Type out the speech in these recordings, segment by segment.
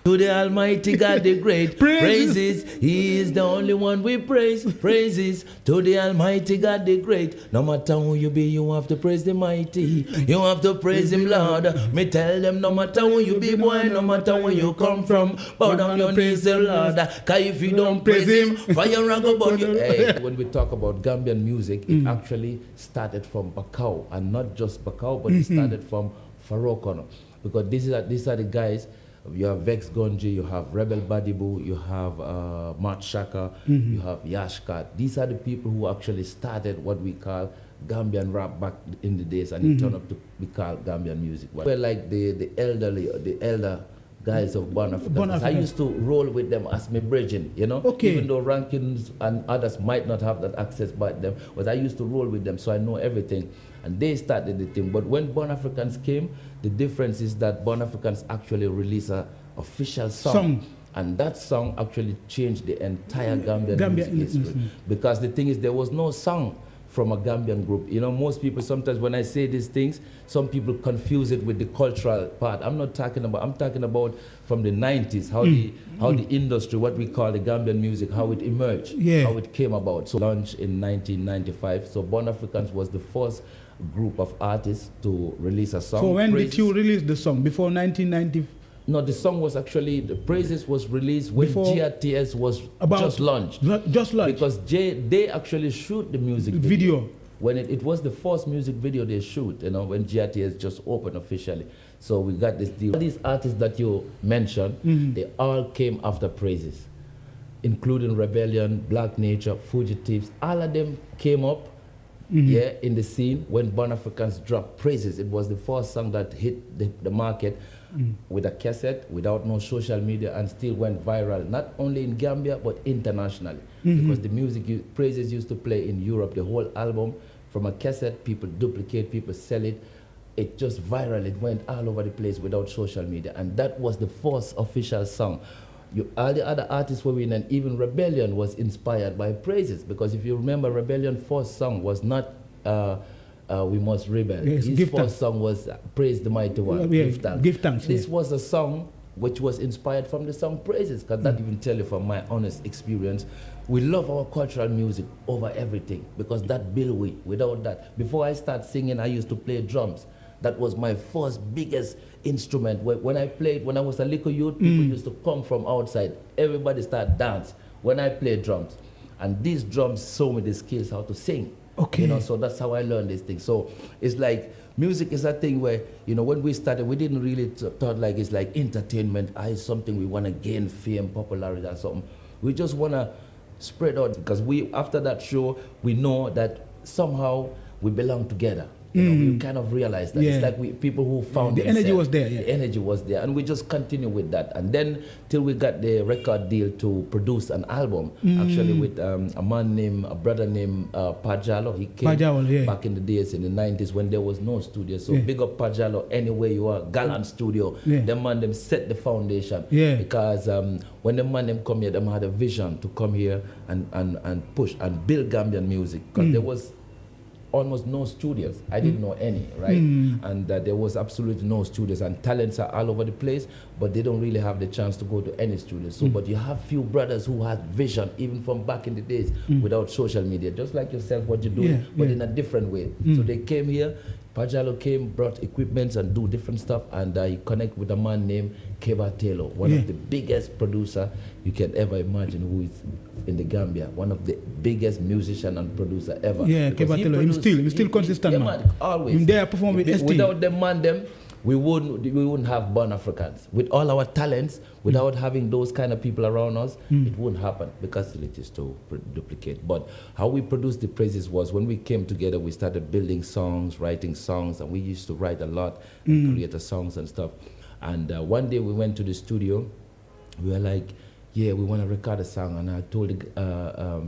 To the Almighty God the great. Praises. He is the only one we praise. Praises to the Almighty God the great. No matter who you be, you have to praise the mighty. You have to praise him, Lord. Me tell them, no matter who you be, boy, no matter where you come from, bow down your knees, the Lord. Cause if you don't praise him, fire and go burn you. Hey. When we talk about Gambian music, it actually started from Bakau, and not just Bakau, but it started from Farokono, because these are the guys. You have Vex Gonji, you have Rebel Badibu, you have Mat Shaka, you have Yashka. These are the people who actually started what we call Gambian rap back in the days, and it turned up to be called Gambian music. We're like the elder guys of Born Africans. I used to roll with them as my brethren, you know? Okay. Even though Rankins and others might not have that access back then, but I used to roll with them, so I know everything. And they started the thing. But when Born Africans came, the difference is that Born Africans actually released an official song. And that song actually changed the entire Gambian music history. Because the thing is, there was no song from a Gambian group. You know, most people sometimes when I say these things, some people confuse it with the cultural part. I'm talking about from the 90s, how the industry, what we call the Gambian music, how it emerged, how it came about. So launched in 1995. So Born Africans was the first group of artists to release a song. So when did you release the song? Before 1990? No, the song was actually, the Praises was released when GRTS was just launched. Just launched. Because they actually shoot the music video. When it was the first music video they shoot, you know, when GRTS just opened officially. So we got this deal. All these artists that you mentioned, they all came after Praises, including Rebellion, Black Nature, Fugitives. All of them came up in the scene when Born Africans dropped Praises. It was the first song that hit the market with a cassette, without no social media, and still went viral, not only in Gambia, but internationally. Because the music Praises used to play in Europe, the whole album, from a cassette, people duplicate, people sell it. It just viral, it went all over the place without social media. And that was the first official song. All the other artists were in, and even Rebellion was inspired by Praises, because if you remember, Rebellion's first song was not We Must Rebel. Yes, his first song was Praise the Mighty One, Give Thanks. Give Thanks. This was a song which was inspired from the song Praises, because that even tell you from my honest experience, we love our cultural music over everything, because that build we. Without that, before I start singing, I used to play drums. That was my first biggest instrument. When I played, when I was a little youth, people used to come from outside. Everybody started dance when I played drums. And these drums showed me the skills how to sing. Okay. You know, so that's how I learned these things. So it's like, music is a thing where, you know, when we started, we didn't really thought like it's like entertainment. It's something we want to gain fame, popularity or something. We just want to spread out, because after that show, we know that somehow we belong together. You know, we kind of realized that. It's like people who found the energy was there. The energy was there, and we just continue with that. And then till we got the record deal to produce an album, actually with a brother named Pajalo. He came back in the days in the 90s when there was no studio. So big up Pajalo anywhere you are, Gallant Studio. The man them set the foundation. Because when the man them come here, them had a vision to come here and push and build Gambian music, because there was almost no studios. I didn't know any, right? And there was absolutely no studios, and talents are all over the place, but they don't really have the chance to go to any studio. So, but you have few brothers who had vision, even from back in the days, without social media, just like yourself, what you're doing, but in a different way. So they came here, Pajalo came, brought equipments and do different stuff, and I connect with a man named Kebba Taylor, one of the biggest producer you can ever imagine, who is in the Gambia, one of the biggest musician and producer ever. Kebba Taylor, he's still consistent, man. Always. They are performing with ST. Without them, we wouldn't have Born Africans. With all our talents, without having those kind of people around us, it wouldn't happen, because it is to duplicate. But how we produced the Praises was, when we came together, we started building songs, writing songs, and we used to write a lot and create the songs and stuff. And one day we went to the studio. We were like, we want to record a song. And I told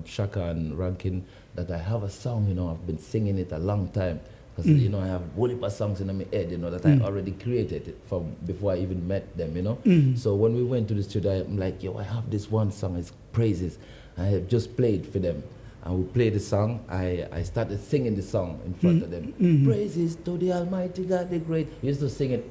Shaka and Rankin that I have a song, you know, I've been singing it a long time. Because, you know, I have whole heap of songs in my head, you know, that I already created it from before I even met them, you know. So when we went to the studio, I'm like, I have this one song, it's Praises. I have just played for them. and we played the song. I started singing the song in front of them. Praises to the Almighty God, the great. We used to sing it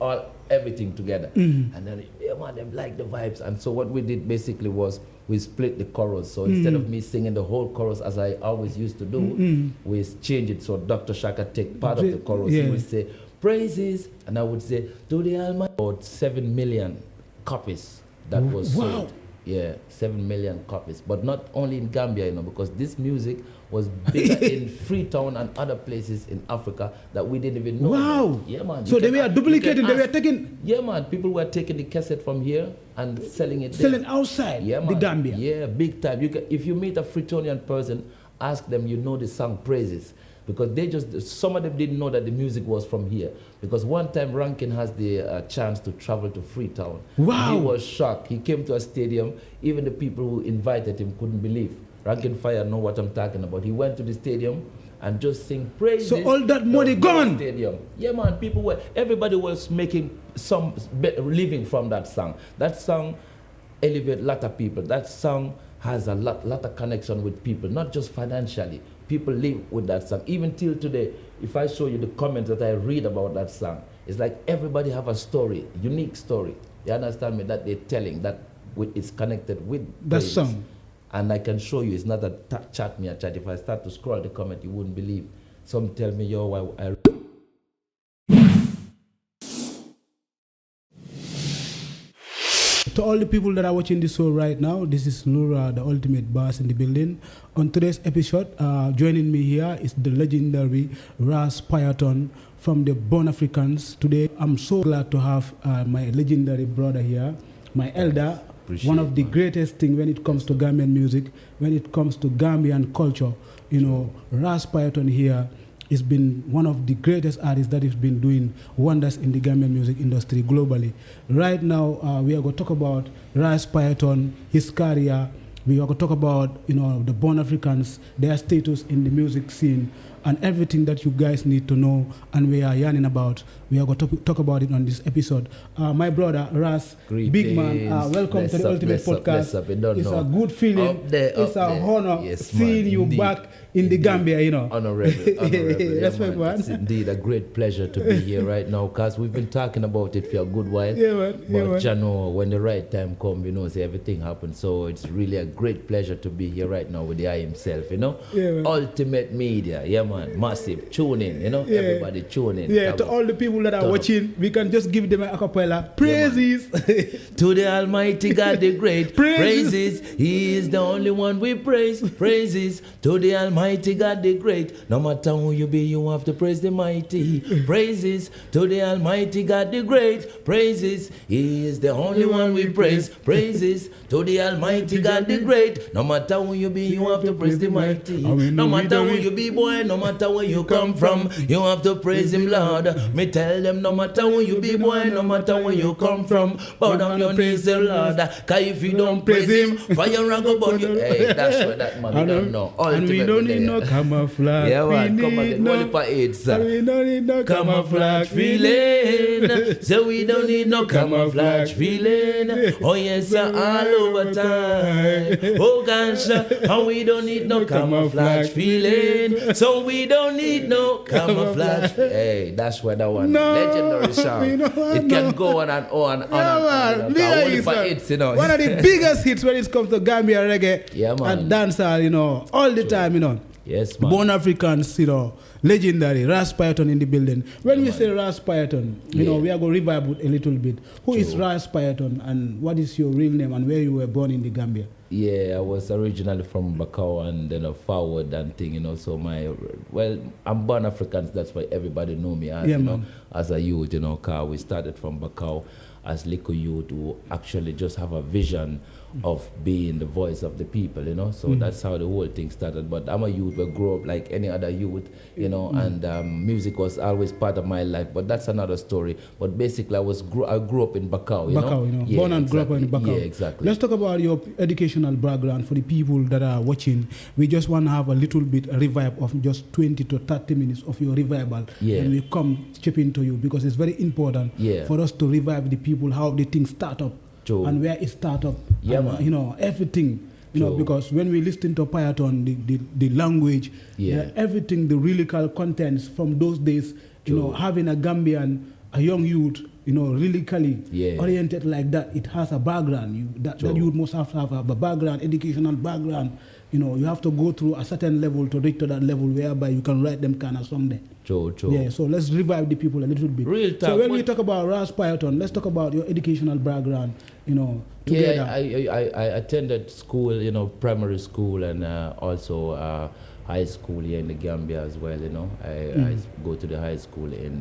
everything together. And then, yeah, man, them like the vibes. And so what we did basically was we split the chorus. So instead of me singing the whole chorus as I always used to do, we changed it so Dr. Shaka take part of the chorus. He would say, praises, and I would say, to the Almighty. About 7 million copies that was sold. Yeah, 7 million copies. But not only in Gambia, because this music was bigger in Freetown and other places in Africa that we didn't even know. Wow. Yeah, man. So they were duplicating, they were taking... Yeah, man. People were taking the cassette from here and selling it Selling outside the Gambia. Yeah, big time. If you meet a Freetonian person, ask them, the song Praises. Because some of them didn't know that the music was from here. Because one time Rankin has the chance to travel to Freetown. Wow. He was shocked. He came to a stadium. Even the people who invited him couldn't believe. Rankin Fire know what I'm talking about. He went to the stadium and just sing praises. So all that money gone? Stadium. Yeah, man. Everybody was making some living from that song. That song elevated a lot of people. That song has a lot of connection with people, not just financially. People live with that song. Even till today, if I show you the comments that I read about that song, it's like everybody have a story, unique story. You understand me? That they're telling, that it's connected with that praises. song. And I can show you, it's not a chat me a chat. If I start to scroll the comment, you wouldn't believe. Some tell me, yo, I To all the people that are watching this show right now, this is Nura, the ultimate boss in the building. On today's episode, joining me here is the legendary Ras Python from the Born Africans. Today, I'm so glad to have my legendary brother here, my elder, one of the greatest things when it comes to Gambian music, when it comes to Gambian culture. Ras Python here has been one of the greatest artists that has been doing wonders in the Gambian music industry globally. Right now, we are going to talk about Ras Python, his career. We are going to talk about, the Born Africans, their status in the music scene, and everything that you guys need to know and we are yarning about. We are going to talk about it on this episode. My brother, Ras, big man, welcome to the Ultimate Podcast. It's a good feeling. It's an honor seeing you back in the Gambia, Honorable. It's indeed a great pleasure to be here right now, because we've been talking about it for a good while. But when the right time comes, everything happens. So it's really a great pleasure to be here right now with the eye himself, Ultimate Media, massive. Tune in, everybody tune in. Yeah, to all the people that are watching, we can just give them a cappella. Praises. To the Almighty God the great. Praises. He is the only one we praise. Praises. To the Almighty God the great. No matter who you be, you have to praise the mighty. Praises. To the Almighty God the great. Praises. He is the only one we praise. Praises. To the Almighty God the great. No matter who you be, you have to praise the mighty. No matter who you be, boy, no matter where you come from, you have to praise him, Lord. Me tell them, no matter who you be, boy, no matter where you come from, bow down your knees, Lord. Cause if you don't praise him, fire and go burn you. Hey, that's what that man don't know. And we don't need no camouflage. Yeah, man, come again. Only for AIDS. We don't need no camouflage feeling. So we don't need no camouflage feeling. Oh yes, sir, all over time. Oh gosh, and we don't need no camouflage feeling. So we don't need no camouflage. Hey, that's where that one. Legendary song. It can go on and on and on. Only for hits, One of the biggest hits when it comes to Gambia reggae and dancehall, all the time, Yes, man. Born Africans, legendary Ras Python in the building. When we say Ras Python, we are going to revive it a little bit. Who is Ras Python and what is your real name and where you were born in the Gambia? Yeah, I was originally from Bakau and then forward and thing, so I'm born Africans, that's why everybody know me as, as a youth, cause we started from Bakau as little youth who actually just have a vision of being the voice of the people, so that's how the whole thing started. But I'm a youth who grew up like any other youth, and music was always part of my life, but that's another story. But basically I grew up in Bakau, Bakau, born and grew up in Bakau. Yeah, exactly. Let's talk about your educational background for the people that are watching. We just want to have a little bit revive of just 20 to 30 minutes of your revival, and we come chip into you because it's very important for us to revive the people, how the thing start up. True. And where it start up, man. Everything You know, because when we listen to Python, the language, everything, the lyrical contents from those days, you know, having a Gambian, a young youth, you know, lyrically oriented like that, it has a background. That youth must have a background, educational background. You know, you have to go through a certain level to reach to that level whereby you can write them kind of song there. True. Yeah, so let's revive the people a little bit. Real so when we talk about Ras Python, let's talk about your educational background, you know, together. Yeah, I attended school, you know, primary school and also high school here in the Gambia as well, you know. I go to the high school in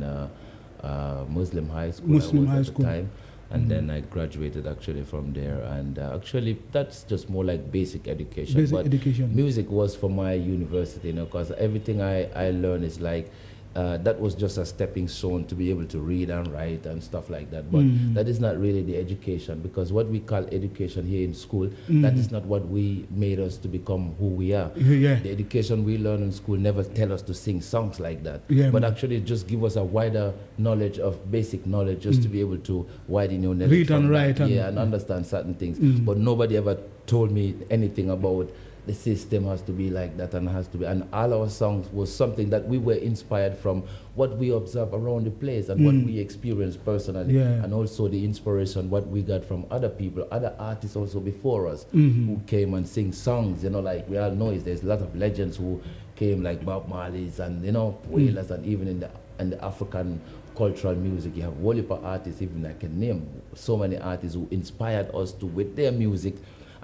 Muslim high school at the time. And then I graduated actually from there. And actually, that's just more like basic education. Education. Music was for my university, you know, because everything I learned is like, that was just a stepping stone to be able to read and write and stuff like that. But that is not really the education, because what we call education here in school, that is not what we made us to become who we are. The education we learn in school never tell us to sing songs like that. But actually just give us a wider knowledge of basic knowledge, just to be able to widen your knowledge. Read and write. And understand certain things. But nobody ever told me anything about the system has to be like that and has to be, and all our songs was something that we were inspired from what we observe around the place and what we experienced personally, and also the inspiration what we got from other people, other artists also before us who came and sing songs, you know, like we all know there's a lot of legends who came, like Bob Marley's and, you know, Wailers, and even in the African cultural music you have whole heap of artists, even I can name so many artists who inspired us to with their music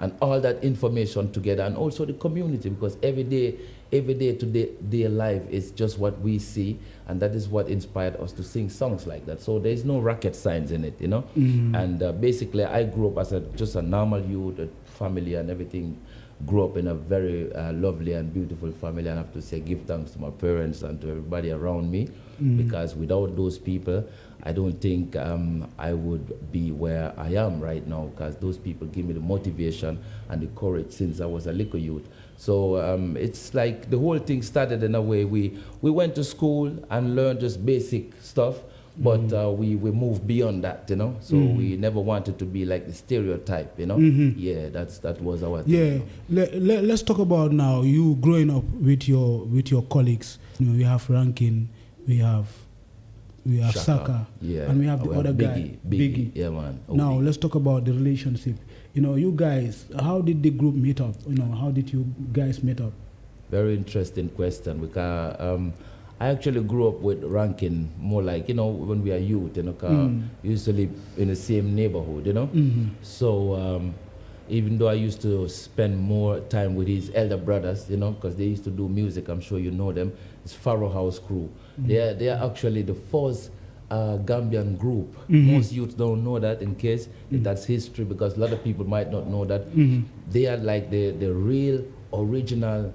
and all that information together, and also the community, because every day to day life is just what we see, and that is what inspired us to sing songs like that. So there's no rocket science in it, you know. And basically I grew up as just a normal youth, a family and everything. Grew up in a very lovely and beautiful family, and I have to say give thanks to my parents and to everybody around me, because without those people I don't think I would be where I am right now, because those people give me the motivation and the courage since I was a little youth. So it's like the whole thing started in a way. We went to school and learned just basic stuff, but we moved beyond that, you know. So we never wanted to be like the stereotype, you know. Yeah, that was our thing. Yeah, let's talk about now you growing up with your colleagues. You know, we have Rankin, we have Saka, and we have the other guy, Biggie. Yeah, man. Now let's talk about the relationship. You know, you guys, how did the group meet up? You know, how did you guys meet up? Very interesting question, because I actually grew up with Rankin more like, you know, when we are youth, you know, we used to live in the same neighborhood, you know. So even though I used to spend more time with his elder brothers, you know, because they used to do music, I'm sure you know them, it's Pharaoh House Crew. They are actually the first Gambian group. Most youths don't know that, in case that's history, because a lot of people might not know that. They are like the real original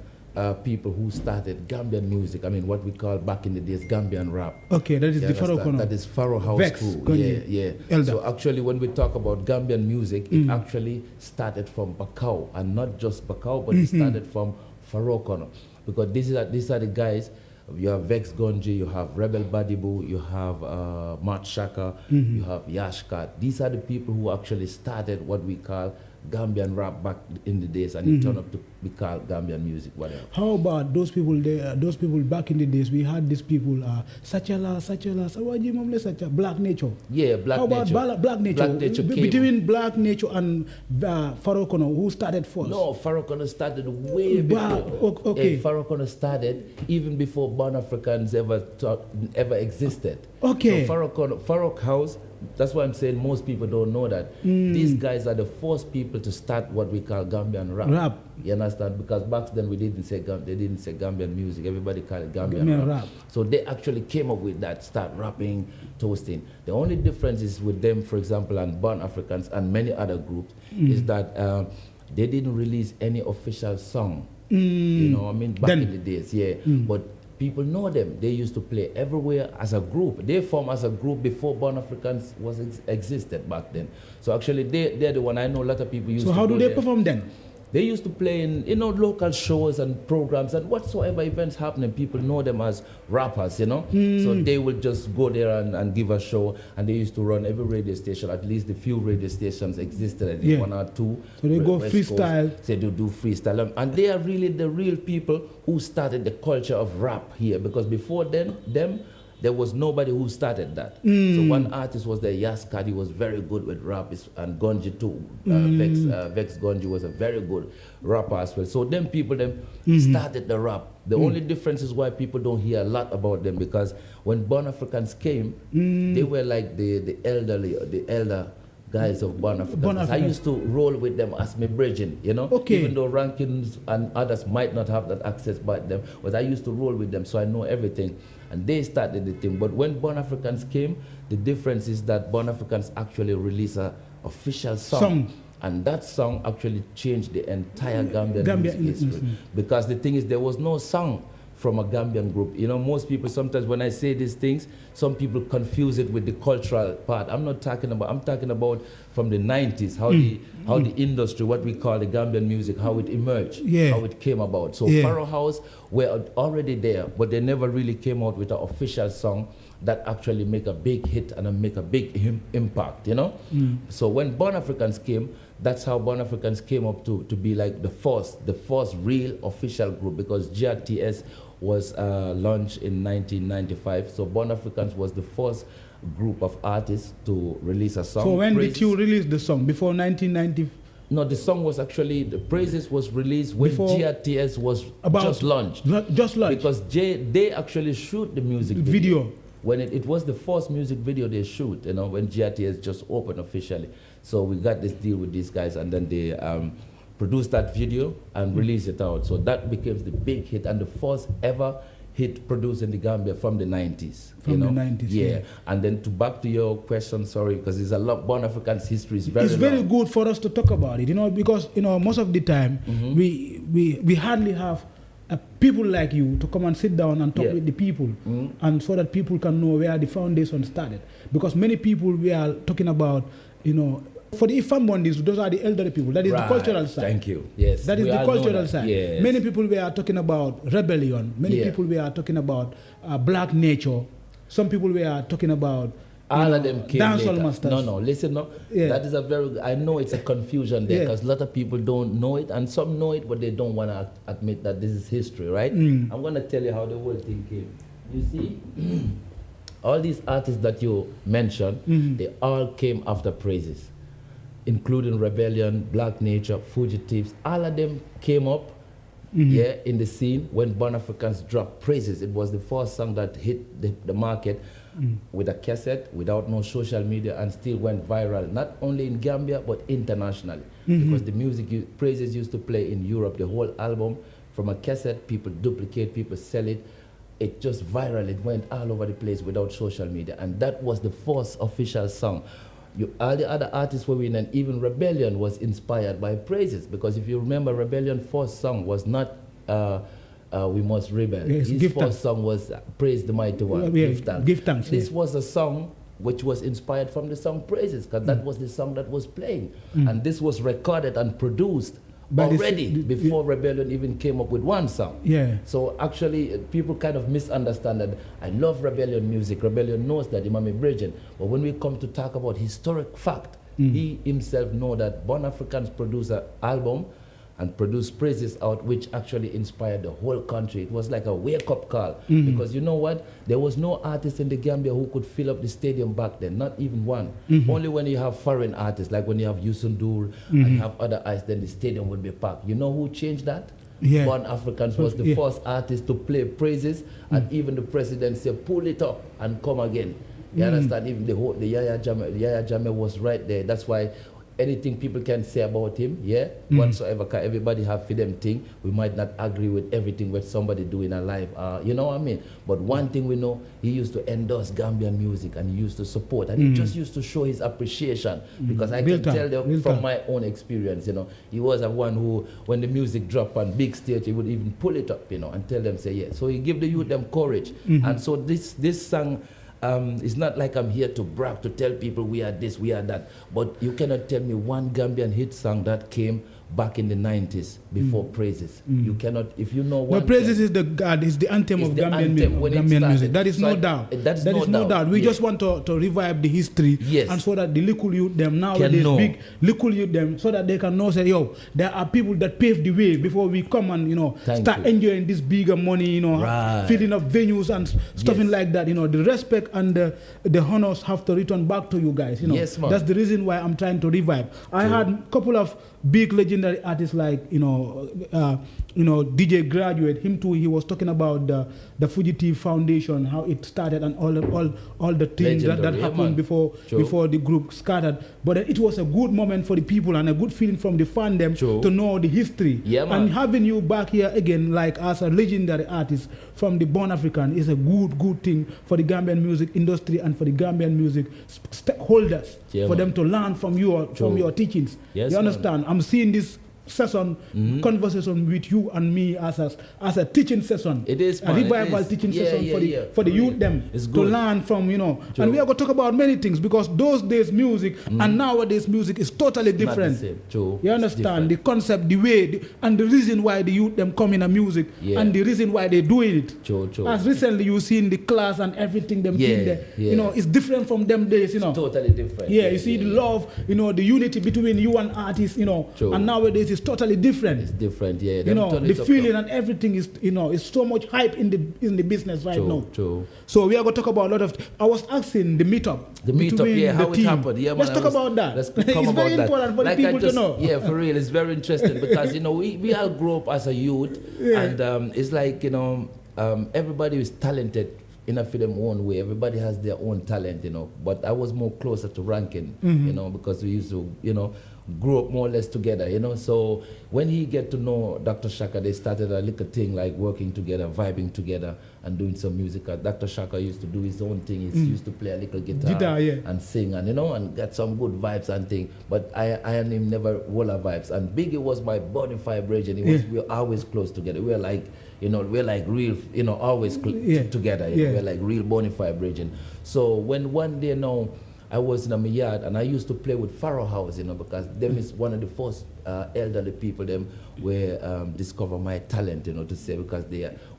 people who started Gambian music. I mean, what we call back in the days Gambian rap. Okay, that is the Pharaoh. That is Pharaoh House Vex, Crew. Yeah. Elder. So actually, when we talk about Gambian music, it actually started from Bakau, and not just Bakau, but it started from Pharaoh Kono, because these are the guys. You have Vex Gonji, you have Rebel Badibu, you have Mat Shaka, you have Yashka. These are the people who actually started what we call Gambian rap back in the days, and it turned up to be called Gambian music, whatever. How about those people there? Those people back in the days, we had these people, Sachala, Black Nature. Yeah, Black Nature. How about Black Nature? Black Nature between Black Nature and Pharaoh Kono, who started first? No, Pharaoh Kono started way before. Okay. Pharaoh Kono started even before Born Africans ever existed. Okay. So Pharaoh House. That's why I'm saying most people don't know that. These guys are the first people to start what we call Gambian rap. You understand? Because back then they didn't say Gambian music. Everybody called it Gambian rap. So they actually came up with that, start rapping, toasting. The only difference is with them, for example, and Born Africans and many other groups, is that they didn't release any official song. You know what I mean? Back in the days, But people know them. They used to play everywhere as a group. They formed as a group before Born Africans existed back then. So actually, they're the one. I know a lot of people used to. So how do they perform then? They used to play in, you know, local shows and programs and whatsoever events happening. People know them as rappers, you know. So they would just go there and give a show. And they used to run every radio station. At least the few radio stations existed, one or two. So they go freestyle. Coast, they do freestyle. And they are really the real people who started the culture of rap here. Because before then, there was nobody who started that. So one artist was the Yaskat. He was very good with rap, and Gonji too. Vex Gonji was a very good rapper as well. So them people started the rap. The only difference is why people don't hear a lot about them, because when Born Africans came, they were like the elder guys of Born Africans. I used to roll with them as my brethren, you know. Even though Rankins and others might not have that access by them, but I used to roll with them, so I know everything. And they started the thing. But when Born Africans came, the difference is that Born Africans actually released an official song. And that song actually changed the entire Gambian music history. Because the thing is, there was no song from a Gambian group. You know, most people, sometimes when I say these things, some people confuse it with the cultural part. I'm talking about from the 90s, how the industry, what we call the Gambian music, how it emerged, how it came about. So Pharaoh House were already there, but they never really came out with an official song that actually make a big hit and make a big impact, you know? So when Born Africans came, that's how Born Africans came up to be like the first real official group, because GRTS was launched in 1995. So Born Africans was the first group of artists to release a song. So when did you release the song? Before 1990? No, the song was actually, the Praises was released when GRTS was just launched. Just launched. Because they actually shoot the music video. When it was the first music video they shoot, you know, when GRTS just opened officially. So we got this deal with these guys, and then they produced that video and released it out. So that became the big hit and the first ever hit produced in the Gambia from the 90s. From the 90s, yeah. And then back to your question, sorry, because there's a lot, Born Africans history is very It's very good for us to talk about it, you know, because, you know, most of the time we hardly have people like you to come and sit down and talk with the people, and so that people can know where the foundation started. Because many people we are talking about, you know, for the Ifambondis, those are the elderly people. That is the cultural side. Thank you. Yes. That is the cultural side. Yes. Many people we are talking about rebellion. Many people we are talking about black nature. Some people we are talking about all of them came dancehall later. masters. No, listen, that is a very, I know it's a confusion there, because a lot of people don't know it, and some know it, but they don't want to admit that this is history, right? I'm going to tell you how the whole thing came. You see, all these artists that you mentioned, they all came after Praises, including Rebellion, Black Nature, Fugitives. All of them came up in the scene when Born Africans dropped Praises. It was the first song that hit the market with a cassette, without no social media, and still went viral, not only in Gambia, but internationally. Because the music Praises used to play in Europe, the whole album, from a cassette, people duplicate, people sell it. It just viral, it went all over the place without social media. And that was the first official song. All the other artists were in, and even Rebellion was inspired by Praises, because if you remember, Rebellion's first song was not We Must Rebel. Yes, his first song was Praise the Mighty One, Give Thanks. Give Thanks. This was a song which was inspired from the song Praises, because that was the song that was playing. And this was recorded and produced already before Rebellion even came up with one song. So actually, people kind of misunderstand that. I love Rebellion music. Rebellion knows that, Imam Bridgen. But when we come to talk about historic fact, he himself know that Born Africans produced an album and produced Praises out, which actually inspired the whole country. It was like a wake-up call. Because you know what? There was no artist in the Gambia who could fill up the stadium back then, not even one. Only when you have foreign artists, like when you have Yusundur and you have other artists, then the stadium would be packed. You know who changed that? Born Africans was the first artist to play Praises, and even the president said, pull it up and come again. You understand? Even the Yaya Jammeh was right there. That's why anything people can say about him, whatsoever, because everybody have for them thing. We might not agree with everything what somebody do in a life, you know what I mean? But one thing we know, he used to endorse Gambian music, and he used to support, and he just used to show his appreciation, because I can tell them from my own experience, you know, he was a one who, when the music dropped on big stage, he would even pull it up, you know, and tell them, say, yeah. So he give the youth them courage. And so this song, it's not like I'm here to brag, to tell people we are this, we are that. But you cannot tell me one Gambian hit song that came back in the 90s before Praises. You cannot, if you know No, one. Praises is the anthem of Gambian music. That is no doubt. That is no doubt. We just want to revive the history, and so that the little youth them nowadays, big little youth them, so that they can know, say, yo, there are people that paved the way before we come and start enjoying this bigger money, filling up venues and stuff like that. The respect and the honors have to return back to you guys. Yes, man. That's the reason why I'm trying to revive. I had a couple of big legendary artists like DJ Graduate. Him too. He was talking about the Fugitive Foundation, how it started, and all the things that happened before the group started. But it was a good moment for the people and a good feeling from the fandom to know the history. And having you back here again, like as a legendary artist from the Born African, is a good thing for the Gambian music industry and for the Gambian music stakeholders, for them to learn from your teachings. You understand? I'm seeing this session, conversation with you and me as a teaching session. It is, a revival teaching session for the youth them to learn from, and we are going to talk about many things, because those days music and nowadays music is totally different. You understand? The concept, the way, and the reason why the youth them come in a music, and the reason why they doing it. As recently you seen the class and everything them in there, it's different from them days, It's totally different. You see the love, the unity between you and artists, and nowadays it's totally different. It's different, the feeling and everything is, is so much hype in the business right now. So we are going to talk about a lot of. I was asking the meetup. How it happened. Let's talk about that. It's very important for the people to know. Yeah, for real, it's very interesting because we all grew up as a youth, and it's like everybody is talented in a for them own way. Everybody has their own talent, But I was more closer to Rankin, because we used to, grew up more or less together, So when he get to know Dr. Shaka, they started a little thing like working together, vibing together, and doing some music. Dr. Shaka used to do his own thing. He used to play a little guitar and sing, and and get some good vibes and thing. But I and him never walla vibes. And Biggie was my bonafide brethren. We were always close together. We were like, we're like real, always together. We're like real bonafide brethren. So when one day I was in my yard and I used to play with Pharaoh House, because them is one of the first elderly people them were discover my talent, to say, because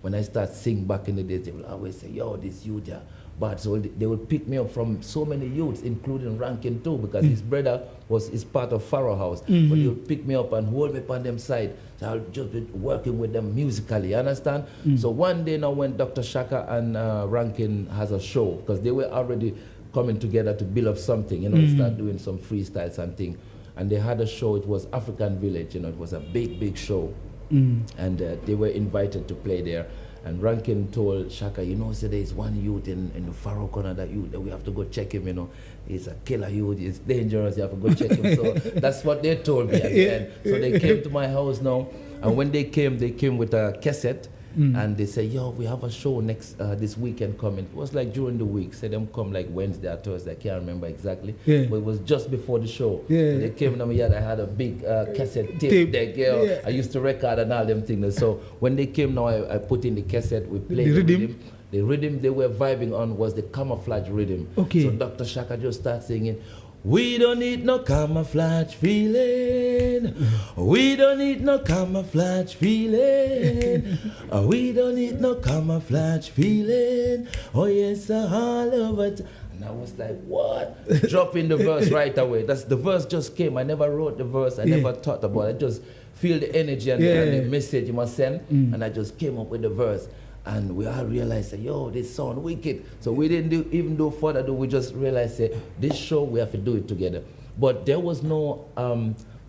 when I start sing back in the days, they will always say, yo, this youth here. But so they would pick me up from so many youths, including Rankin too, because his brother is part of Pharaoh House. But he would pick me up and hold me on them side. So I'll just be working with them musically, you understand? So one day now when Dr. Shaka and Rankin has a show, because they were already coming together to build up something, start doing some freestyles and thing. And they had a show, it was African Village, it was a big show. And they were invited to play there. And Rankin told Shaka, so there's one youth in the Pharaoh corner that we have to go check him, He's a killer youth, he's dangerous, you have to go check him. So that's what they told me at the end. So they came to my house now, and when they came with a cassette. And they say, yo, we have a show this weekend coming. It was like during the week. Say them come like Wednesday or Thursday. I can't remember exactly. But it was just before the show. So they came to my yard. I had a big cassette tape deck. I used to record and all them things. So when they came now, I put in the cassette. We played the rhythm. The rhythm they were vibing on was the camouflage rhythm. So Dr. Shaka just started singing, we don't need no camouflage feeling. We don't need no camouflage feeling. We don't need no camouflage feeling. Oh yes, all over. And I was like, what? Dropping the verse right away. The verse just came. I never wrote the verse. I never thought about it. I just feel the energy and the message you must send. And I just came up with the verse. And we all realized, yo, this sound wicked. So we didn't even do further ado. We just realized, this show, we have to do it together. But there was no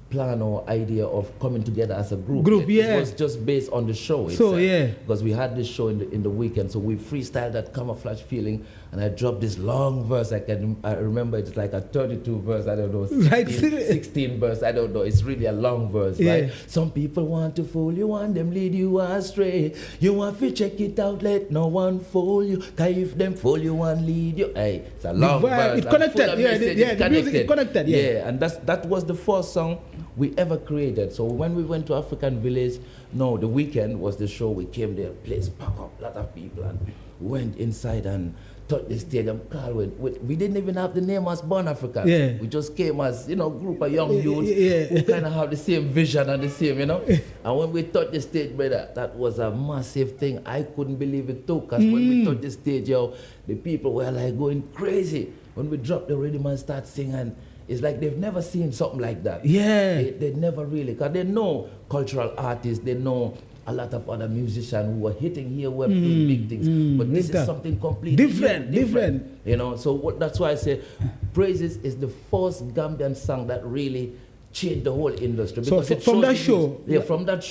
plan or idea of coming together as a group. It was just based on the show itself. Because we had this show in the weekend. So we freestyled that camouflage feeling. And I dropped this long verse. I remember it's like a 32 verse, I don't know, 16 verse, I don't know. It's really a long verse, right? Some people want to fool you and them lead you astray. You want to check it out, let no one fool you. Cause if them fool you and lead you, it's a long verse. It's connected, the music is connected, and that was the first song we ever created. So when we went to African Village, the weekend was the show. We came there, place packed up, lot of people, and we went inside and touched the stage, we didn't even have the name as Born Africans. Yeah. We just came as, group of young youths who kind of have the same vision and the same, And when we touched the stage, brother, that was a massive thing. I couldn't believe it too, because when we touched the stage, the people were like going crazy. When we dropped the rhythm and start singing, it's like they've never seen something like that. Yeah. They never really, because they know cultural artists, they know a lot of other musicians who were hitting here, who were doing big things. But this is something completely different. So that's why I say Praises is the first Gambian song that really changed the whole industry. So from that show? From that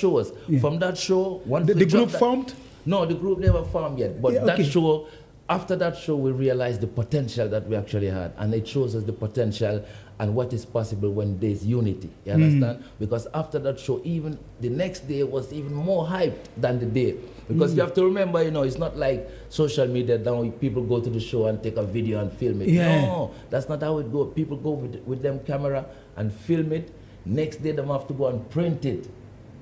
show, once the group formed? No, the group never formed yet. But that show, after that show, we realized the potential that we actually had. And it shows us the potential and what is possible when there's unity. You understand? Because after that show, even the next day was even more hyped than the day. Because you have to remember, it's not like social media now. People go to the show and take a video and film it. Yeah. No, that's not how it goes. People go with them camera and film it. Next day, they have to go and print it.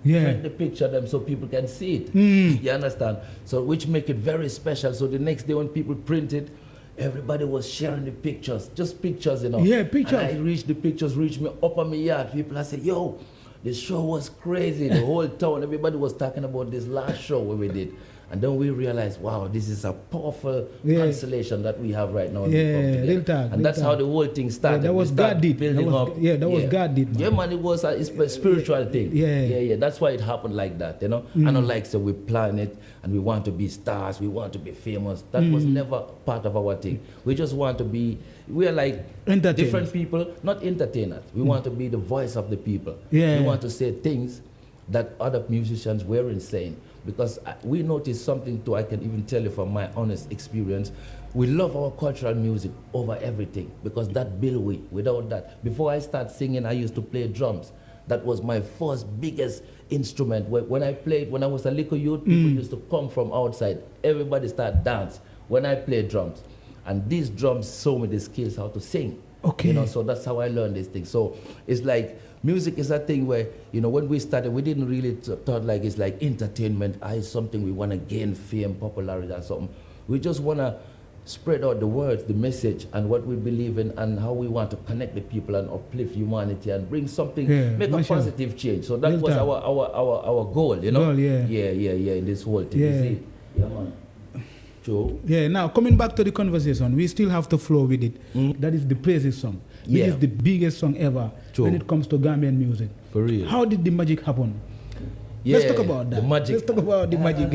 Print the picture of them so people can see it. You understand? So which make it very special. So the next day when people print it, everybody was sharing the pictures, just pictures, Yeah, pictures. The pictures reached me up on my yard. People, I said, yo, the show was crazy. The whole town, everybody was talking about this last show where we did. And then we realized, wow, this is a powerful constellation that we have right now. And that's how the whole thing started. That was God did. That was God did. Man. Yeah, man, it was a spiritual thing. Yeah. That's why it happened like that, And unlike so we plan it and we want to be stars, we want to be famous. That was never part of our thing. We just want to be, we are like different people, not entertainers. We want to be the voice of the people. We want to say things that other musicians weren't saying. Because we noticed something too, I can even tell you from my honest experience. We love our cultural music over everything because that build we. Without that, before I start singing, I used to play drums. That was my first biggest instrument. When I played, when I was a little youth, people used to come from outside. Everybody started dance when I played drums. And these drums showed me the skills how to sing. Okay. So that's how I learned this thing. So it's like, music is a thing where, when we started, we didn't really thought like it's like entertainment. It's something we want to gain fame, popularity or something. We just want to spread out the words, the message, and what we believe in, and how we want to connect the people and uplift humanity and bring something, make a positive change. So that was our goal, Goal, in this whole thing. You see? Yeah, man. Joe? Yeah, now coming back to the conversation, we still have to flow with it. That is the Praises song. Which is the biggest song ever when it comes to Gambian music. For real. How did the magic happen? Yeah, let's talk about that. The magic. Let's talk about the magic.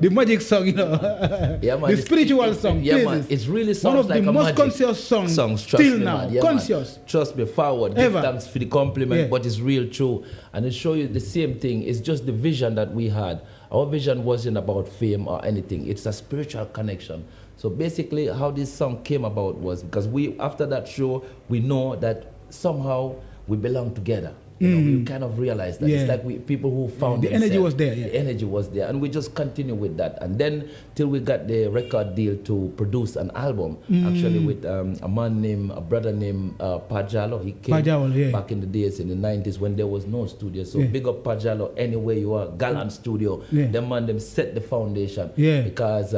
The magic song, Yeah, man, the spiritual song. Yeah, man. It really sounds like one of the most conscious songs still now. Yeah, conscious. Man. Trust me, forward. Give thanks for the compliment, but it's real true. And it shows you the same thing. It's just the vision that we had. Our vision wasn't about fame or anything. It's a spiritual connection. So basically, how this song came about was because after that show, we know that somehow we belong together. We kind of realized that it's like people who found the energy was there. The energy was there, and we just continue with that. And then till we got the record deal to produce an album, actually with a brother named Pajalo. He came back in the days in the 90s when there was no studio. So big up Pajalo anywhere you are, Gallant Studio. Them set the foundation. Because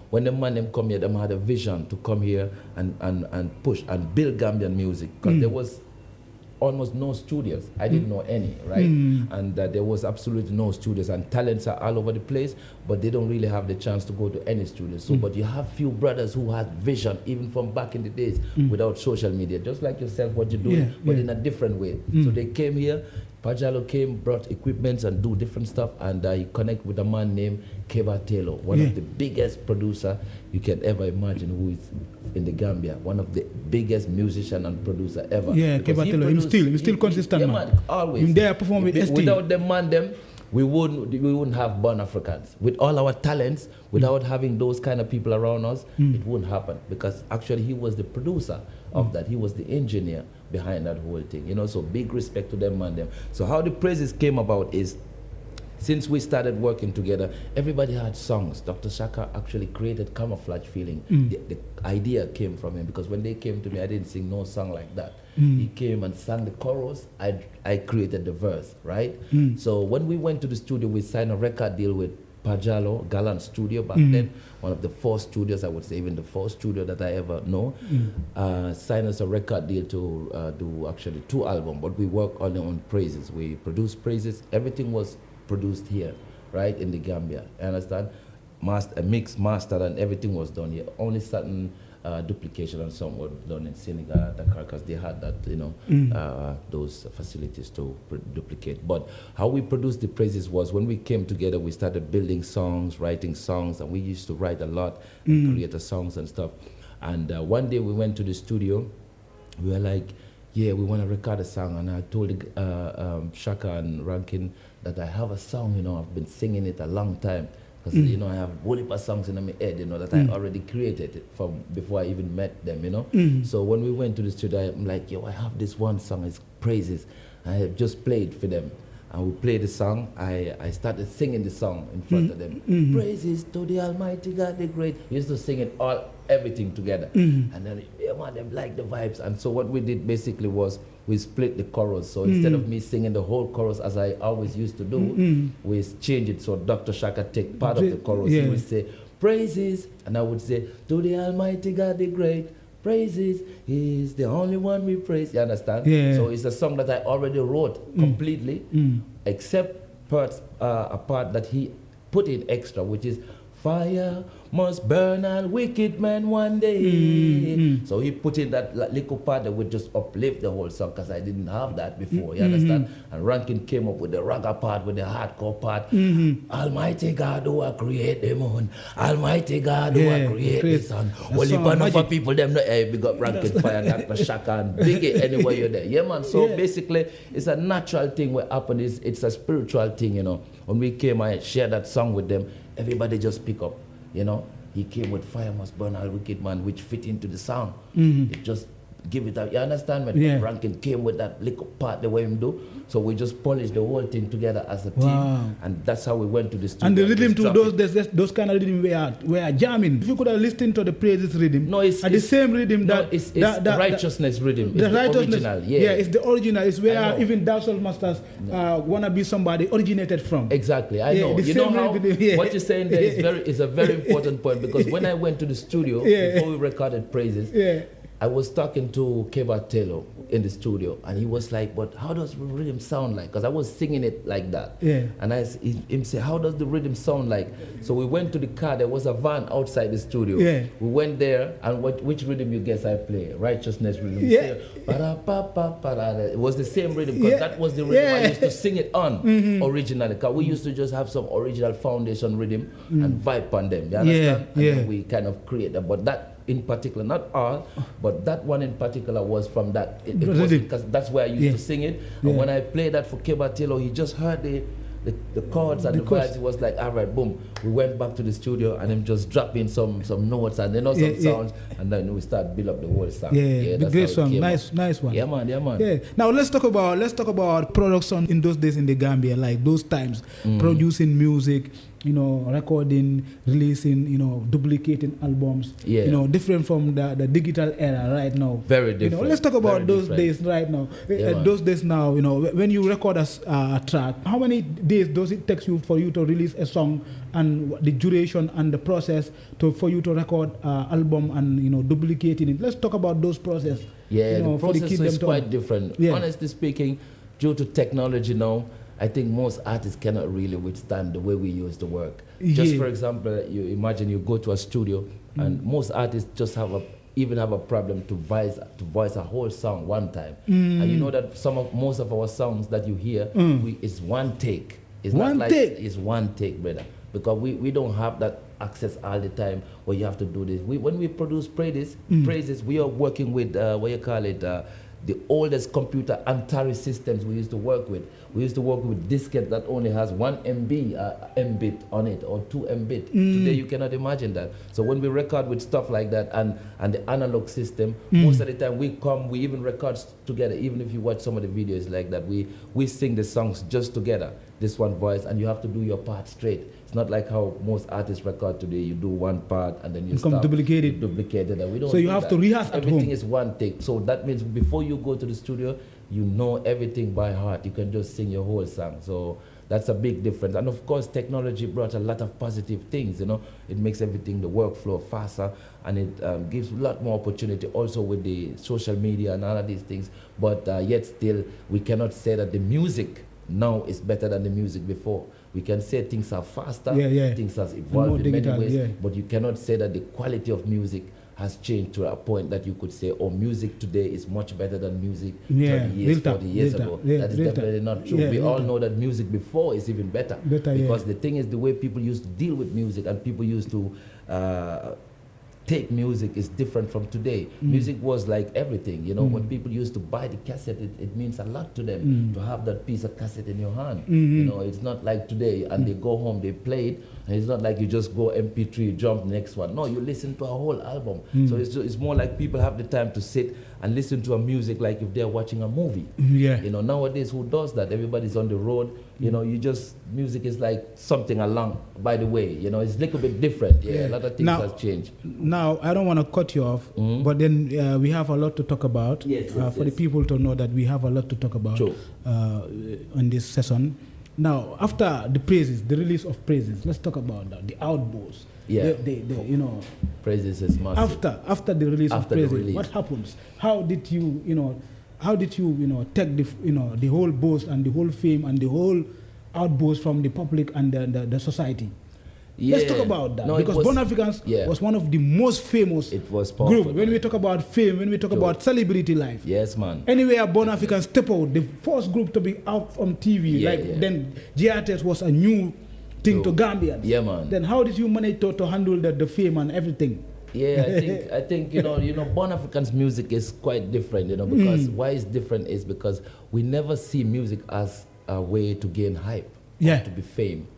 when the man them come here, them had a vision to come here and push and build Gambian music. Because there was almost no studios. I didn't know any, right? And there was absolutely no studios, and talents are all over the place, but they don't really have the chance to go to any studio. So, but you have few brothers who had vision, even from back in the days, without social media, just like yourself, what you're doing, but in a different way. So they came here, Pajalo came, brought equipment and do different stuff, and I connect with a man named Kebba Taylor, one of the biggest producer you can ever imagine, who is in the Gambia, one of the biggest musician and producer ever. Yeah, Kebba Taylor, he's still consistent, man. Always. Him there performing with ST. Without them, we wouldn't have Born Africans. With all our talents, without having those kind of people around us, it wouldn't happen. Because actually he was the producer of that. He was the engineer behind that whole thing. So big respect to them and them. So how the Praises came about is, since we started working together, everybody had songs. Dr. Shaka actually created Camouflage Feeling. The idea came from him, because when they came to me, I didn't sing no song like that. He came and sang the chorus. I created the verse, right? So when we went to the studio, we signed a record deal with Pajalo Gallant Studio back then, one of the first studios, I would say, even the first studio that I ever know. Signed us a record deal to do actually 2 albums, but we work only on Praises. We produce Praises. Everything was produced here, right, in the Gambia. You understand? Mixed, mastered, and everything was done here. Only certain duplication and some were done in Senegal, Dakar, because they had that, those facilities to duplicate. But how we produced the Praises was when we came together, we started building songs, writing songs, and we used to write a lot and create the songs and stuff. And one day we went to the studio. We were like, yeah, we want to record a song. And I told Shaka and Rankin that I have a song, I've been singing it a long time. Because, I have whole heap of songs in my head, that I already created from before I even met them, So when we went to the studio, I'm like, I have this one song, it's Praises. I have just played for them. And we played the song. I started singing the song in front of them. Praises to the Almighty God, the great. We used to sing it everything together. And then, them like the vibes. And so what we did basically was we split the chorus. So instead of me singing the whole chorus as I always used to do, we changed it so Dr. Shaka take part of the chorus. He would say, Praises. And I would say, to the Almighty God, the great. Praises, He's the only one we praise. You understand? Yeah. So it's a song that I already wrote completely, except a part that he put in extra, which is fire must burn on wicked man one day. So he put in that little part that would just uplift the whole song, because I didn't have that before, you understand? And Rankin came up with the ragga part, with the hardcore part. Almighty God who I create the moon, Almighty God who I create the sun. Well, you know for people, them know, hey, big up Rankin Fire, Dr. Shaka, and big it anywhere you're there. Yeah, man. So basically, it's a natural thing what happened. It's a spiritual thing, When we came, I shared that song with them. Everybody just pick up, He came with fire must burn all wicked man, which fit into the song. It just give it out. You understand? When Rankin came with that little part the way him do. So we just polished the whole thing together as a team. And that's how we went to the studio. And the rhythm to those kind of rhythm were jamming. If you could have listened to the Praises rhythm, it's the same rhythm it's the righteousness rhythm. The it's righteousness, original. it's the original. It's where even dancehall masters wanna be somebody originated from. Exactly, I know. You know how what you're saying there is a very important point, because when I went to the studio before we recorded Praises, I was talking to Kebba in the studio, and he was like, but how does the rhythm sound like? Because I was singing it like that. And him say, how does the rhythm sound like? So we went to the car. There was a van outside the studio. We went there, and which rhythm you guess I play? Righteousness rhythm. It was the same rhythm, because that was the rhythm I used to sing it on originally. Because we used to just have some original foundation rhythm and vibe on them. You understand? And then we kind of create that. But that in particular, not all, but that one in particular was from that. It was because that's where I used to sing it. And when I played that for Kebba Taylor, he just heard the chords and the vibes. He was like, all right, boom. We went back to the studio and then just dropping some notes and some sounds, and then we start build up the whole song. The great song, nice one. Yeah, man. Now let's talk about production in those days in the Gambia, like those times, producing music, recording, releasing, duplicating albums, different from the digital era right now. Very different. Let's talk about those days right now. Those days now, when you record a track, how many days does it take you for you to release a song, and the duration and the process for you to record album and duplicating it? Let's talk about those process. The process is quite different. Honestly speaking, due to technology now, I think most artists cannot really withstand the way we used to work. Just for example, you imagine you go to a studio and most artists just have a problem to voice a whole song one time. And you know that most of our songs that you hear, it's one take. It's it's one take, brother. Because we don't have that access all the time where you have to do this. When we produce Praises, we are working with the oldest computer Antares systems we used to work with. We used to work with diskette that only has 1 MB mbit on it, or 2 mbit. Today you cannot imagine that. So when we record with stuff like that and the analog system, most of the time we even record together. Even if you watch some of the videos like that, we sing the songs just together. this one voice, and you have to do your part straight. It's not like how most artists record today. You do one part and then you stop. Duplicated. And we don't so you do have that. to rehearse at home. Everything is one take. So that means before you go to the studio, you know everything by heart. You can just sing your whole song. So that's a big difference. And of course, technology brought a lot of positive things, you know. It makes everything, the workflow faster, and it gives a lot more opportunity also with the social media and all of these things. But yet still, we cannot say that the music now is better than the music before. We can say things are faster, things have evolved in many ways, but you cannot say that the quality of music has changed to a point that you could say, oh, music today is much better than music 30 years, 40 years ago. That is definitely not true. We all know that music before is even better. Because the thing is, the way people used to deal with music and people used to take music is different from today. Music was like everything, you know. When people used to buy the cassette, it means a lot to them to have that piece of cassette in your hand. You know, it's not like today and they go home, they play it, and it's not like you just go MP3, jump next one. No, you listen to a whole album. So it's more like people have the time to sit and listen to a music like if they're watching a movie. You know, nowadays who does that? Everybody's on the road. You know, music is like something along by the way. You know, it's a little bit different. A lot of things have changed. Now, I don't want to cut you off, but then we have a lot to talk about. For the people to know that we have a lot to talk about on this session. Now, after the praises, the release of praises, let's talk about that, the outbursts. You know, praises is massive. After the release of praises, what happens? How did you, take the whole boast and the whole fame and the whole outburst from the public and the society? Let's talk about that, because Born Africans was one of the most famous group. When we talk about fame, when we talk about celebrity life, yes, man. Anywhere Born Africans step out, the first group to be out on TV, then GRTS was a new thing to Gambians. Yeah, man. Then how did you manage to handle the fame and everything? I think you know, Born Africans music is quite different, you know, because why it's different is because we never see music as a way to gain hype, or to be fame.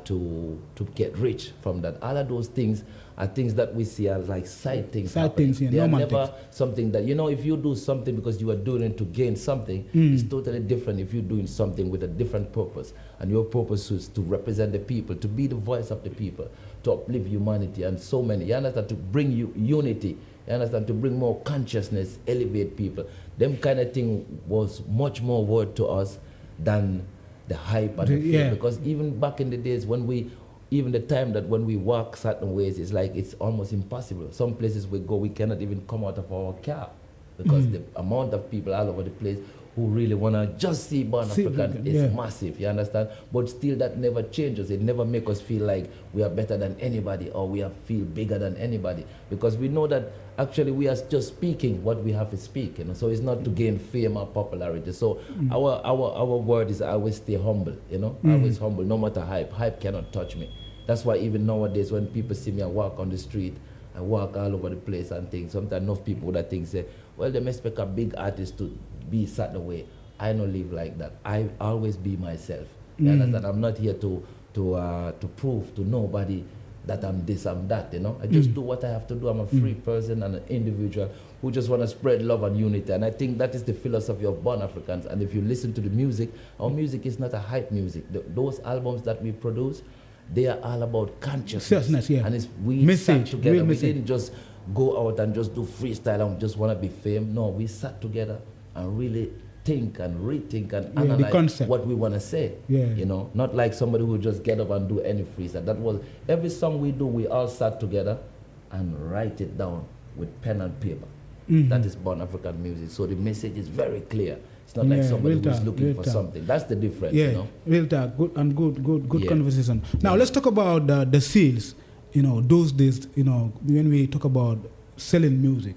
To get rich from that. All of those things are things that we see as like side things. They are never something that, you know, if you do something because you are doing it to gain something, it's totally different if you're doing something with a different purpose. And your purpose is to represent the people, to be the voice of the people, to uplift humanity and so many. You understand? To bring you unity. You understand? To bring more consciousness, elevate people. Them kind of thing was much more worth to us than the hype and the fame, because even back in the days when even the time that when we walk certain ways, it's like it's almost impossible. Some places we go, we cannot even come out of our car because the amount of people all over the place who really want to just see Born African is massive, you understand? But still that never changes. It never makes us feel like we are better than anybody or we feel bigger than anybody, because we know that actually we are just speaking what we have to speak, you know? So it's not to gain fame or popularity. So our word is always stay humble, you know? Always humble, no matter hype. Hype cannot touch me. That's why even nowadays when people see me, I walk on the street, I walk all over the place and things. Sometimes enough people that think say, well, they may expect a big artist to be certain way. I don't live like that. I always be myself. And I'm not here to prove to nobody that I'm this, I'm that, you know. I just do what I have to do. I'm a free person and an individual who just want to spread love and unity. And I think that is the philosophy of Born Africans. And if you listen to the music, our music is not a hype music. Those albums that we produce, they are all about consciousness. And we sat together. We didn't just go out and just do freestyle and just want to be fame. No, we sat together and really think and rethink and analyze what we want to say. You know, not like somebody who just get up and do any freestyle. That was every song we do. We all sat together and write it down with pen and paper. That is Born African music. So the message is very clear. It's not like somebody who's looking for something. That's the difference. You know? Real talk. Good and good conversation. Now let's talk about the sales. You know, those days. You know, when we talk about selling music.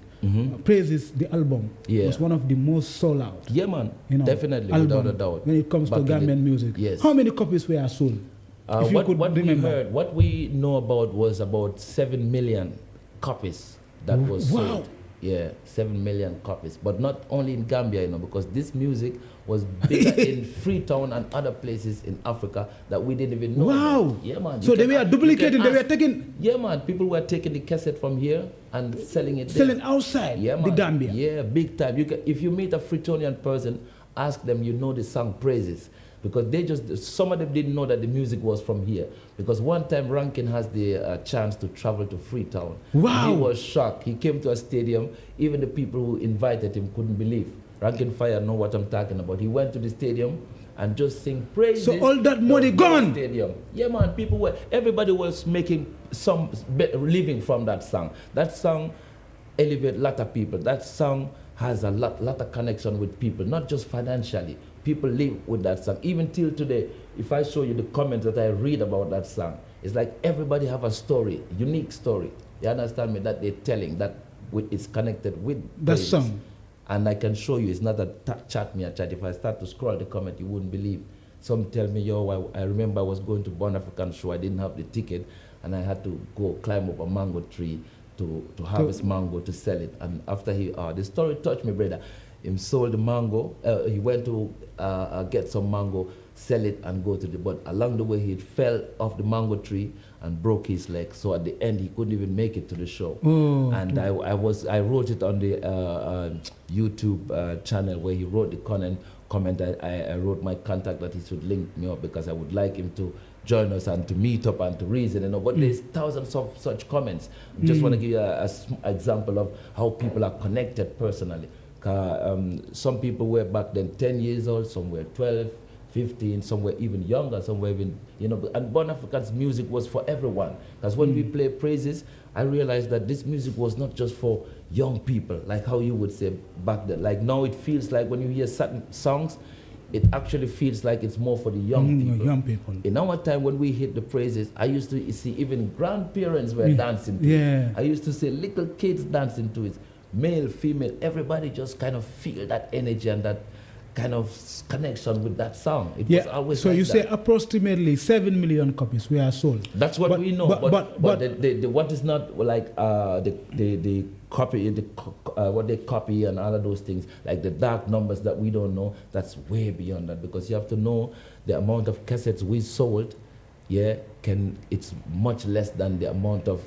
Praises, the album, was one of the most sold out. Yeah, man. You know, definitely, without a doubt. When it comes to Gambian music. Yes. How many copies were sold? What we know about was about 7 million copies that was sold. Yeah, 7 million copies. But not only in Gambia, you know, because this music was bigger in Freetown and other places in Africa that we didn't even know. Wow. About. Yeah, man. So they were duplicating, they were taking... Yeah, man. People were taking the cassette from here and selling it Selling outside the Gambia. Yeah, big time. If you meet a Freetonian person ask them, you know the song Praises. Because some of them didn't know that the music was from here. Because one time Rankin has the chance to travel to Freetown. Wow. He was shocked. He came to a stadium. Even the people who invited him couldn't believe. Rankin Fire know what I'm talking about. He went to the stadium and just sing praises. So all that money gone? Stadium. Yeah, man. Everybody was making some living from that song. That song elevate a lot of people. That song has a lot of connection with people, not just financially. People live with that song. Even till today, if I show you the comments that I read about that song, it's like everybody have a story, unique story. You understand me? That they're telling, that it's connected with that praises. song. And I can show you, it's not a chat me a chat. If I start to scroll the comment, you wouldn't believe. Some tell me, yo, I remember I was going to Born African show. I didn't have the ticket, and I had to go climb up a mango tree to harvest mango to sell it. And after the story touched me, brother. He sold the mango. He went to get some mango, sell it, and go to but along the way he fell off the mango tree and broke his leg. So at the end he couldn't even make it to the show. Oh, and I wrote it on the YouTube channel where he wrote the comment. I wrote my contact that he should link me up because I would like him to join us and to meet up and to reason, But there's thousands of such comments. I just want to give you an example of how people are connected personally. Some people were back then 10 years old, some were 12, 15, some were even younger, some were even, and Born African's music was for everyone. Because when we play praises, I realized that this music was not just for young people, like how you would say back then. Like now it feels like when you hear certain songs, it actually feels like it's more for the young people. Young people. In our time when we hit the praises, I used to see even grandparents were dancing to it. I used to see little kids dancing to it. Male, female, everybody just kind of feel that energy and that kind of connection with that song. It was always so like you that. say approximately 7 million copies were sold. That's what we know. But what is not like the copy, what they copy and all of those things, like the dark numbers that we don't know, that's way beyond that, because you have to know the amount of cassettes we sold, it's much less than the amount of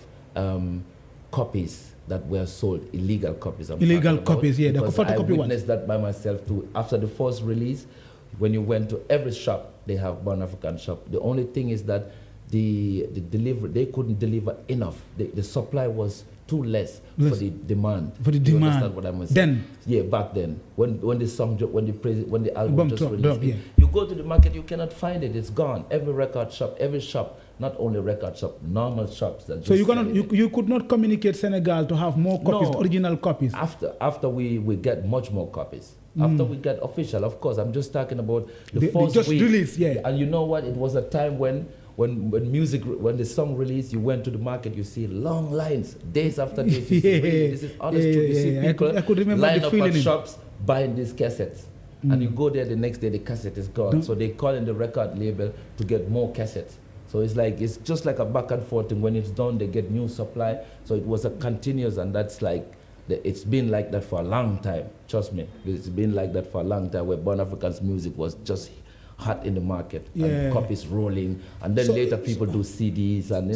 copies that were sold, illegal copies. Illegal copies, the photocopy I ones. witnessed that by myself too. After the first release, when you went to every shop, they have Born African shop. The only thing is that the delivery, they couldn't deliver enough. The supply was too less for the demand. For the you demand. Understand what I'm saying? Then? Back then, when the album just released, drop, you go to the market, you cannot find it. It's gone. Every record shop, every shop. Not only record shop, normal shops that. So you could not communicate Senegal to have more copies, original copies. After we get much more copies. After we get official, of course. I'm just talking about the first just week. release, And you know what? It was a time when the song released, you went to the market, you see long lines, days after days. You see, really, this is honest truth. You see people I could remember line the up feeling. at shops buying these cassettes. And you go there the next day, the cassette is gone. So they call in the record label to get more cassettes. So it's just like a back and forth thing. When it's done, they get new supply. So it was a continuous, and that's like, it's been like that for a long time. Trust me, it's been like that for a long time, where Born African's music was just hot in the market, and copies rolling, and then later people do CDs, and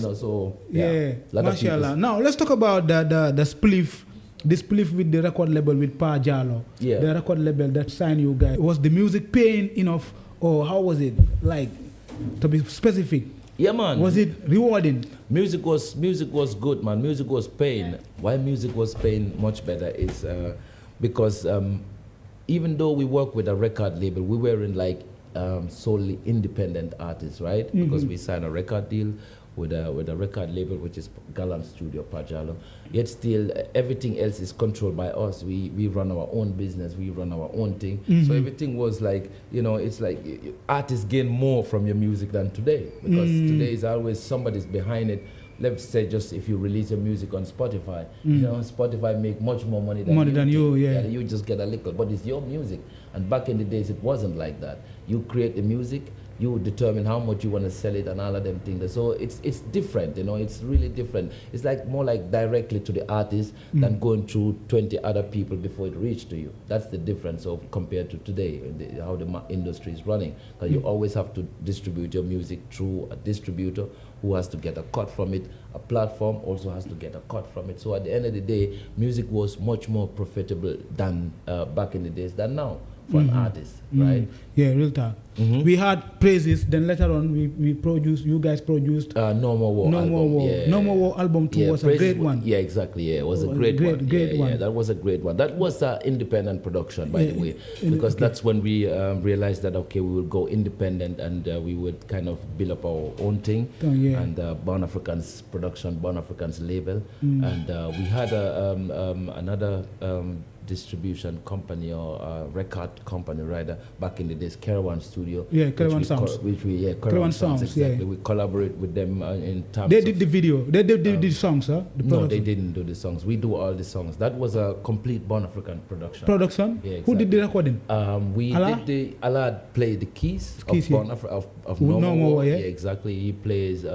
Mashallah. Now let's talk about the spliff. The spliff with the record label with Pa Jallo. The record label that signed you guys. Was the music paying enough, or how was it? Like, to be specific. Yeah, man. Was it rewarding? Music was good, man. Music was paying. Why music was paying much better is because even though we work with a record label, we weren't like solely independent artists, right? Because we signed a record deal with a record label, which is Gallant Studio Pajalo. Yet still, everything else is controlled by us. We run our own business. We run our own thing. So everything was like, it's like artists gain more from your music than today. Because today is always somebody's behind it. Let's say just if you release your music on Spotify, Spotify make much more money than you. You just get a little, but it's your music. And back in the days, it wasn't like that. You create the music, you determine how much you want to sell it and all of them things. So it's different, it's really different. It's like more like directly to the artist than going through 20 other people before it reaches to you. That's the difference of compared to today, how the industry is running. Because you always have to distribute your music through a distributor who has to get a cut from it. A platform also has to get a cut from it. So at the end of the day, music was much more profitable than back in the days than now for an artist, right? Yeah, real talk. We had Praises, then later on you guys produced No More War No album. More War. Yeah. No More War album 2 was a Praises great one. Yeah, exactly. Yeah, it was a great one. Yeah, that was a great one. That was an independent production, by the way, because that's when we realized that, okay, we would go independent and we would kind of build up our own thing. And Born Africans production, Born Africans label. And we had another distribution company or record company rather back in the days, Caravan Studio. Yeah, Caravan Sounds. Caravan Sounds, exactly. Yeah. We collaborate with them in terms They did the video. They did the songs, huh? No, they didn't do the songs. We do all the songs. That was a complete Born African production. Yeah, exactly. Who did the recording? Allah played the keys of Born of No More, yeah, exactly. He plays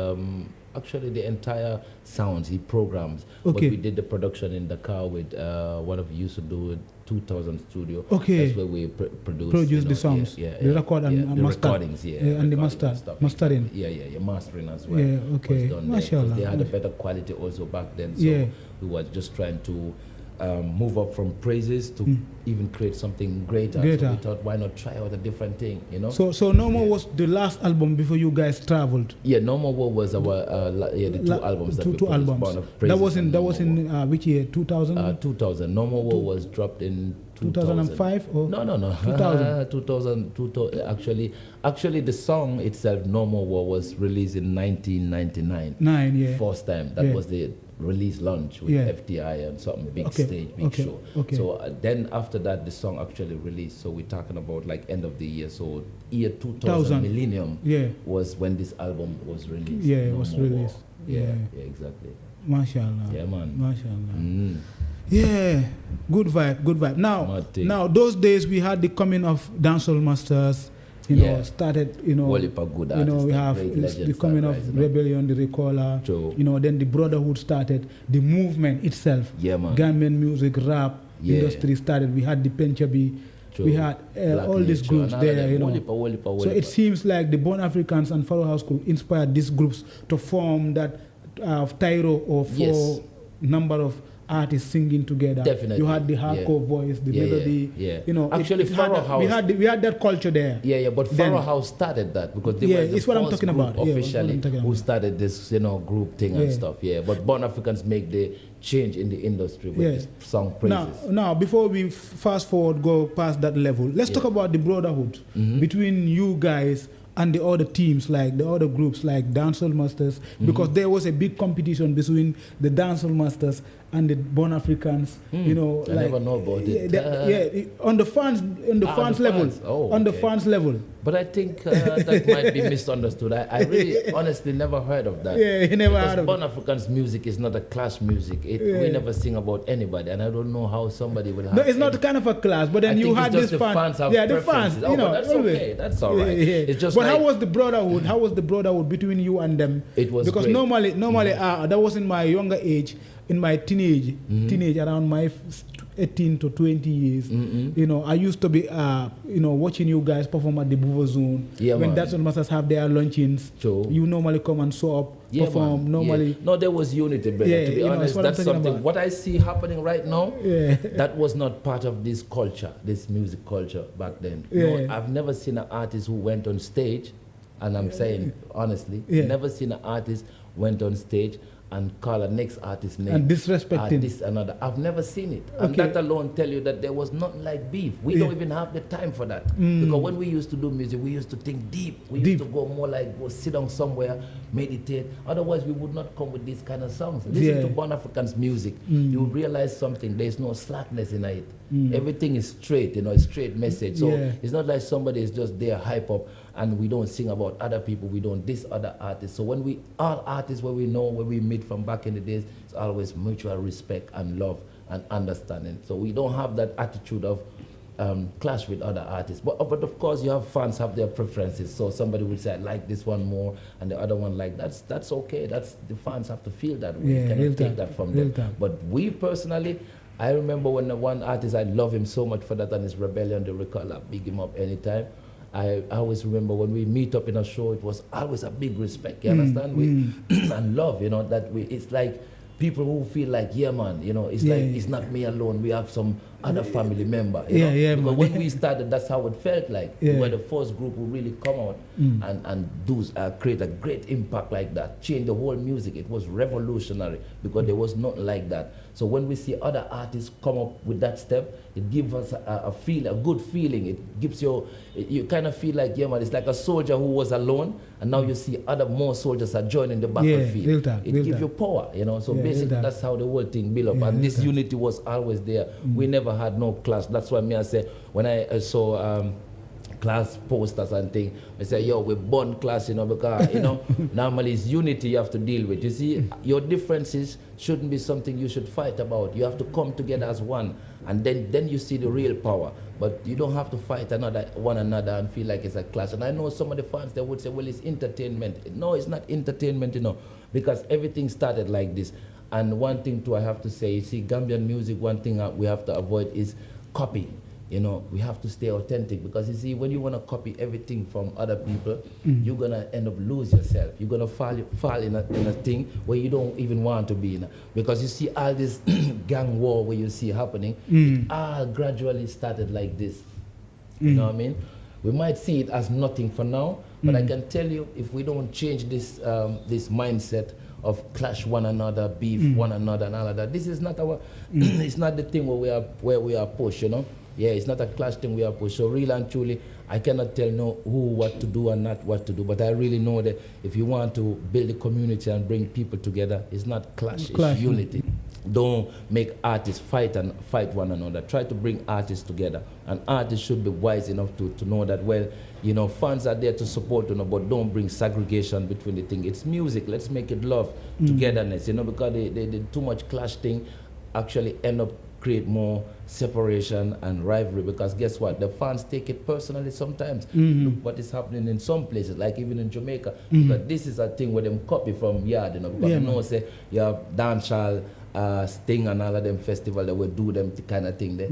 actually the entire sounds he programs. Okay. But we did the production in Dakar with one of used to do 2000 studio. Okay. That's where we produce the songs. The record and the master. recordings, And the mastering. Yeah, mastering as well. Yeah, okay. Mashallah. They had a better quality also back then. So we were just trying to move up from Praises to even create something greater. So we thought, why not try out a different thing, So No More was the last album before you guys traveled. Yeah, No More War was our the two albums that we two albums. That was in which year? 2000. 2000. No More War was dropped in 2005 or no 2000 actually the song itself, No More War, was released in 1999. First time that was the release launch with FTI and something big stage, big show. So then after that the song actually released. So we're talking about like end of the year. So year 2000 millennium was when this album was released. Yeah, it was released. Yeah, exactly. Mashallah. Yeah, man. Mashallah. Yeah, good vibe. Now those days we had the coming of dancehall masters. Started, we have the coming of Rebellion, the Recaller, then the Brotherhood started, the movement itself, Gambian music, rap industry started. We had the Penchabi, we had all these groups there, So it seems like the Born Africans and Pharaoh House could inspire these groups to form that tyro or four number of artists singing together. Definitely. You had the hardcore voice, the melody. Actually, Pharaoh House. We had that culture there. But Pharaoh House started that because they were the it's what I'm first talking group about. officially who started this, group thing and stuff. But Born Africans make the change in the industry with this song Praises. Now, before we fast forward, go past that level, let's talk about the brotherhood between you guys and the other teams, like the other groups, like Dancehall Masters, because there was a big competition between the Dancehall Masters and the Born Africans. I never know about it. On the fans level. But I think that might be misunderstood. I really honestly never heard of that. You never heard of Born Africans music is not a class music. We never sing about anybody, and I don't know how somebody will have. No, it's not kind of a class, but then you had this fans. The fans. That's okay. That's all right. It's just. But how was the brotherhood? How was the brotherhood between you and them? It was because great. normally, that was in my younger age, in my teenage around my 18 to 20 years. I used to be watching you guys perform at the Bouva Zone. When Dancehall Masters have their luncheons, you normally come and show up, perform normally. No, there was unity, brother. To be honest, that's something. What I see happening right now, that was not part of this culture, this music culture back then. No, I've never seen an artist who went on stage, and I'm saying honestly, never seen an artist went on stage and call a next artist's name and disrespecting this another. I've never seen it. And that alone tell you that there was nothing like beef. We don't even have the time for that. Because when we used to do music, we used to think deep. We used to go more like go sit down somewhere, meditate. Otherwise, we would not come with these kind of songs. Listen to Born Africans music. You would realize something. There's no slackness in it. Everything is straight, a straight message. So it's not like somebody is just there hype up and we don't sing about other people, we don't diss other artists. So when we all artists where we know where we meet from back in the days, it's always mutual respect and love and understanding. So we don't have that attitude of clash with other artists. But of course, you have fans have their preferences. So somebody would say, I like this one more, and the other one like that's okay. That's the fans have to feel that way. Yeah, You cannot take that from them. time. But we personally, I remember when the one artist, I love him so much for that, and his Rebellion, the record, I big him up anytime. I always remember when we meet up in a show, it was always a big respect, you understand? And love, that it's like people who feel like, yeah, man, it's like, it's not me alone, we have some other family member, you know? Because when we started, that's how it felt like. We were the first group who really come out and do create a great impact like that, change the whole music. It was revolutionary because there was nothing like that. So when we see other artists come up with that step, it gives us a good feeling. It gives you kind of feel like, yeah, man, it's like a soldier who was alone, and now you see more soldiers are joining the battlefield. It gives you power, So basically, that's how the whole thing built up. And this unity was always there. We never had no clash. That's why I say, when I saw class posters and things, I say, yo, we born class, because, normally it's unity you have to deal with. You see, your differences shouldn't be something you should fight about. You have to come together as one, and then you see the real power. But you don't have to fight one another and feel like it's a clash. And I know some of the fans, they would say, well, it's entertainment. No, it's not entertainment, because everything started like this. And one thing too I have to say, you see, Gambian music, one thing we have to avoid is copy. We have to stay authentic, because you see, when you want to copy everything from other people, you're going to end up lose yourself. You're going to fall in a thing where you don't even want to be in. Because you see all this gang war where you see happening, it all gradually started like this. You know what I mean? We might see it as nothing for now, but I can tell you, if we don't change this mindset of clash one another, beef one another, and all of that, this is not our, it's not the thing where we are pushed, Yeah, it's not a clash thing we are pushed. So really and truly, I cannot tell who what to do and not what to do. But I really know that if you want to build a community and bring people together, it's not clash, it's unity. Don't make artists fight one another. Try to bring artists together. And artists should be wise enough to know that, well, fans are there to support, but don't bring segregation between the thing. It's music. Let's make it love, togetherness, because the too much clash thing actually end up create more separation and rivalry, because guess what? The fans take it personally sometimes. Look what is happening in some places, like even in Jamaica. But this is a thing where them copy from yard, because say you have dancehall, Sting and all of them festival that will do them kind of thing there.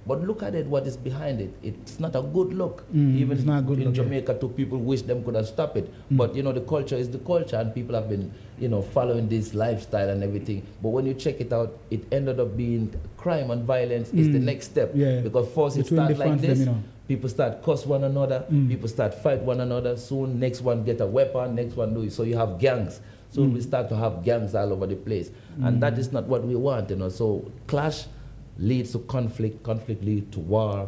But look at it, what is behind it. It's not a good look. Even it's not good in Jamaica, too, people wish them could have stopped it. But, the culture is the culture, and people have been, following this lifestyle and everything. But when you check it out, it ended up being crime and violence is the next step. Because first it starts like this. People start cuss one another. People start fight one another. Soon, next one get a weapon, next one do it. So you have gangs. So we start to have gangs all over the place. And that is not what we want, So clash leads to conflict leads to war,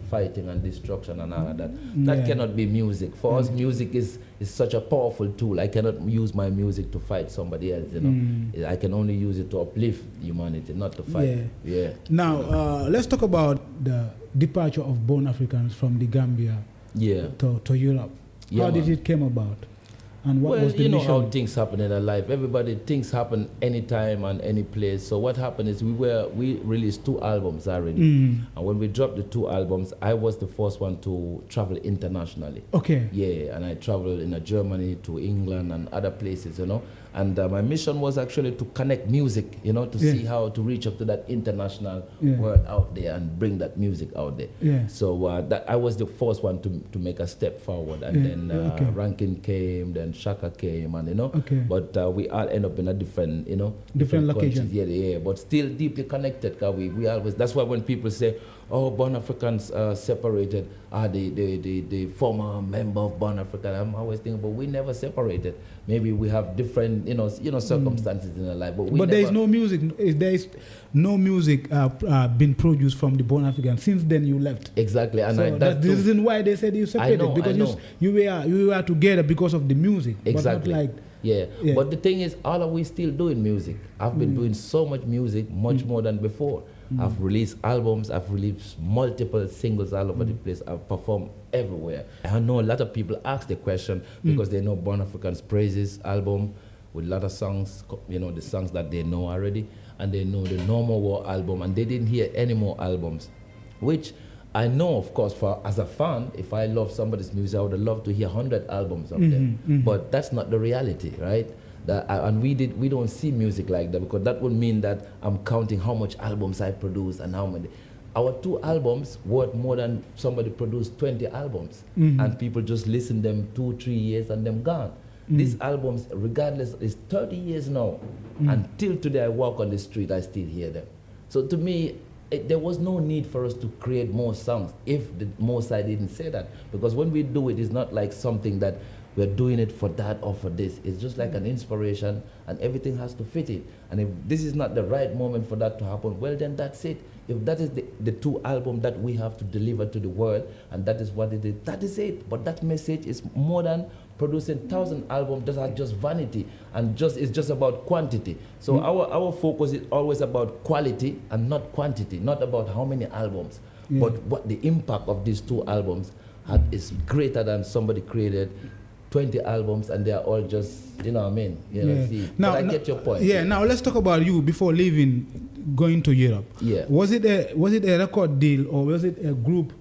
fighting and destruction and all of that. That cannot be music. For us, music is such a powerful tool. I cannot use my music to fight somebody else, I can only use it to uplift humanity, not to fight. Now, let's talk about the departure of born Africans from the Gambia to Europe. How did it come about? And what was the mission? How things happen in our life. Things happen anytime and any place. So what happened is we released 2 albums already. And when we dropped the 2 albums, I was the first one to travel internationally. Okay. Yeah, and I traveled in Germany to England and other places, And my mission was actually to connect music, to see how to reach up to that international world out there and bring that music out there. So that I was the first one to make a step forward. And then Rankin came, then Shaka came, and but we all end up in a different, different locations. Yeah, but still deeply connected. Cause we always. That's why when people say, "Oh, Born Africans separated," the former member of Born African, I'm always thinking, but we never separated. Maybe we have different, circumstances in our life, but there is no music. There is no music been produced from the Born African since then you left. Exactly, and so that's the reason why they said you separated, because you were together because of the music. Exactly. But not like, but the thing is, all of we still doing music. I've been doing so much music, much more than before. I've released albums, I've released multiple singles all over the place, I've performed everywhere. I know a lot of people ask the question because they know Born African's Praises album with a lot of songs, the songs that they know already, and they know the Normal War album, and they didn't hear any more albums, which I know, of course, as a fan, if I love somebody's music, I would love to hear 100 albums of them. But that's not the reality, right? And we don't see music like that, because that would mean that I'm counting how much albums I produce and how many. Our 2 albums worth more than somebody produced 20 albums, and people just listen them 2-3 years and them gone. These albums, regardless, is 30 years now. Until today, I walk on the street, I still hear them. So to me, there was no need for us to create more songs if the Most High didn't say that. Because when we do it, it's not like something that we're doing it for that or for this. It's just like an inspiration, and everything has to fit it. And if this is not the right moment for that to happen, well, then that's it. If that is the 2 albums that we have to deliver to the world, and that is what it is, that is it. But that message is more than producing 1,000 albums that are just vanity, and it's just about quantity. So our focus is always about quality and not quantity, not about how many albums, but what the impact of these 2 albums is greater than somebody created 20 albums and they are all just, you know what I mean? See. Now, I get your point. Yeah, now let's talk about you before leaving, going to Europe. Yeah. Was it a record deal, or was it a group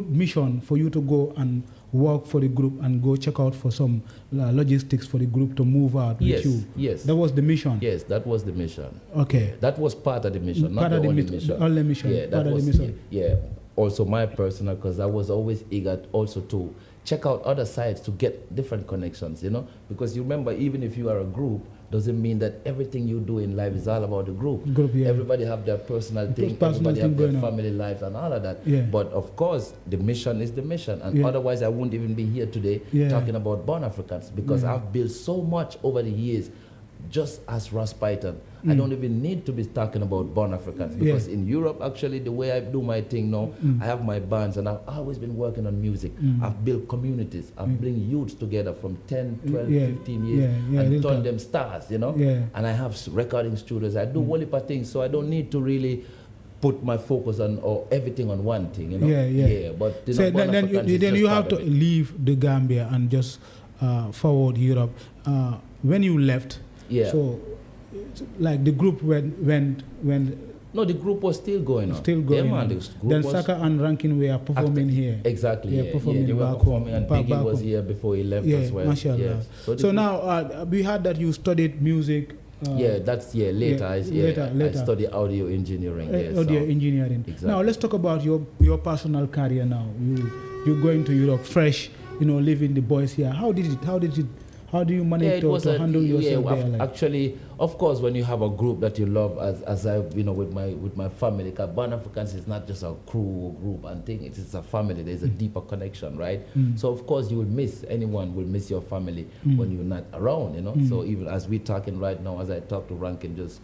mission for you to go and work for the group and go check out for some logistics for the group to move out with you? Yes. That was the mission? Yes, that was the mission. Okay. That was part of the mission, not the only mission. The only mission. Yeah, part of the mission. Yeah. Also my personal, because I was always eager also to check out other sides to get different connections, because you remember, even if you are a group, doesn't mean that everything you do in life is all about the group. Yeah. Everybody have their personal thing, everybody have their family life and all of that. Yeah. But of course, the mission is the mission, and otherwise I wouldn't even be here today talking about Born Africans, because I've built so much over the years just as Ras Python. I don't even need to be talking about Born Africans, because in Europe, actually, the way I do my thing now, I have my bands, and I've always been working on music. I've built communities. I've bring youths together from 10, 12, 15 years and turn them stars, And I have recording studios. I do whole heap of things, so I don't need to really put my focus on everything on one thing, But so then you have to leave the Gambia and just forward Europe. When you left, so like the group when no, the group was still going on. Still going on. Then Saka and Rankin were performing here. Exactly. Performing they were back performing home. And Biggie was here before he left as well. Mashallah. Yes. So now we heard that you studied music. Later. I studied audio engineering. Audio engineering. Exactly. Now let's talk about your personal career. Now you're going to Europe fresh. Leaving the boys here. How do you manage to handle yourself there? Actually, of course, when you have a group that you love, as I, with my family, because Born Africans is not just a crew or group and thing, it's a family. There's a deeper connection, right? So of course you will anyone will miss your family when you're not around, So even as we're talking right now, as I talked to Rankin just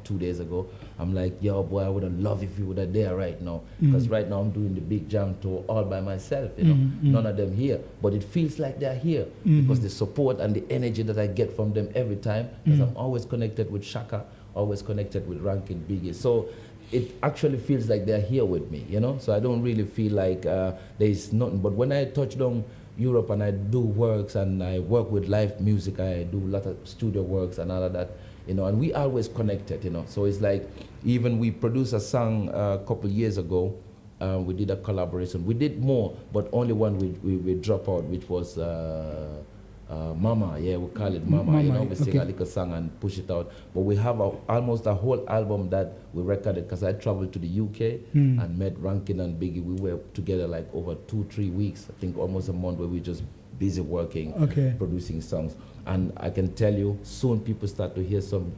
2 days ago, I'm like, yo boy, I would have loved if you were there right now, because right now I'm doing the big jam tour all by myself, none of them here, but it feels like they're here because the support and the energy that I get from them every time, because I'm always connected with Shaka, always connected with Rankin, Biggie, so it actually feels like they're here with me, so I don't really feel like there's nothing. But when I touch down Europe and I do works and I work with live music, I do a lot of studio works and all of that, and we always connected, So it's like, even we produced a song a couple years ago. We did a collaboration. We did more, but only one we drop out, which was Mama. Yeah, we call it Mama. We sing a little song and push it out. But we have almost a whole album that we recorded, because I traveled to the UK and met Rankin and Biggie. We were together like over 2-3 weeks, I think almost a month, where we just busy working, producing songs. And I can tell you, soon people start to hear some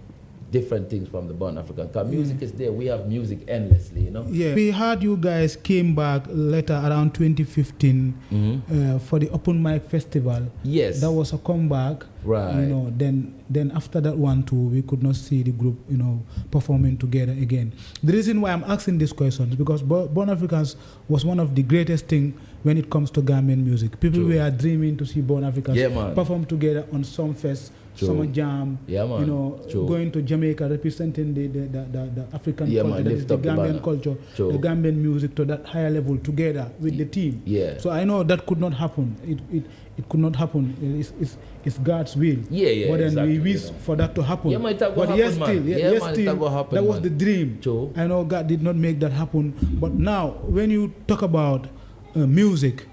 different things from the Born African. Because music is there. We have music endlessly, Yeah. We heard you guys came back later around 2015 for the Open Mic Festival. Yes. That was a comeback. Right. Then after that one too, we could not see the group, performing together again. The reason why I'm asking these questions is because Born Africans was one of the greatest thing when it comes to Gambian music. People True. were dreaming to see Born Africans Yeah, man. perform together on some fest, True. summer jam. Yeah, man. You know, True. going to Jamaica, representing the African Yeah, culture, man, that is lift the up the Gambian banner. culture, True. the Gambian music to that higher level together with the team. Yeah. So I know that could not happen. It could not happen. It's God's will. Yeah, But then exactly, we wish you know. for that to happen. Yeah, man, it go but happen, yes, man. still, Yeah, yes, man, it still, go happen, that was man. the dream. True. I know God did not make that happen. But now, when you talk about music,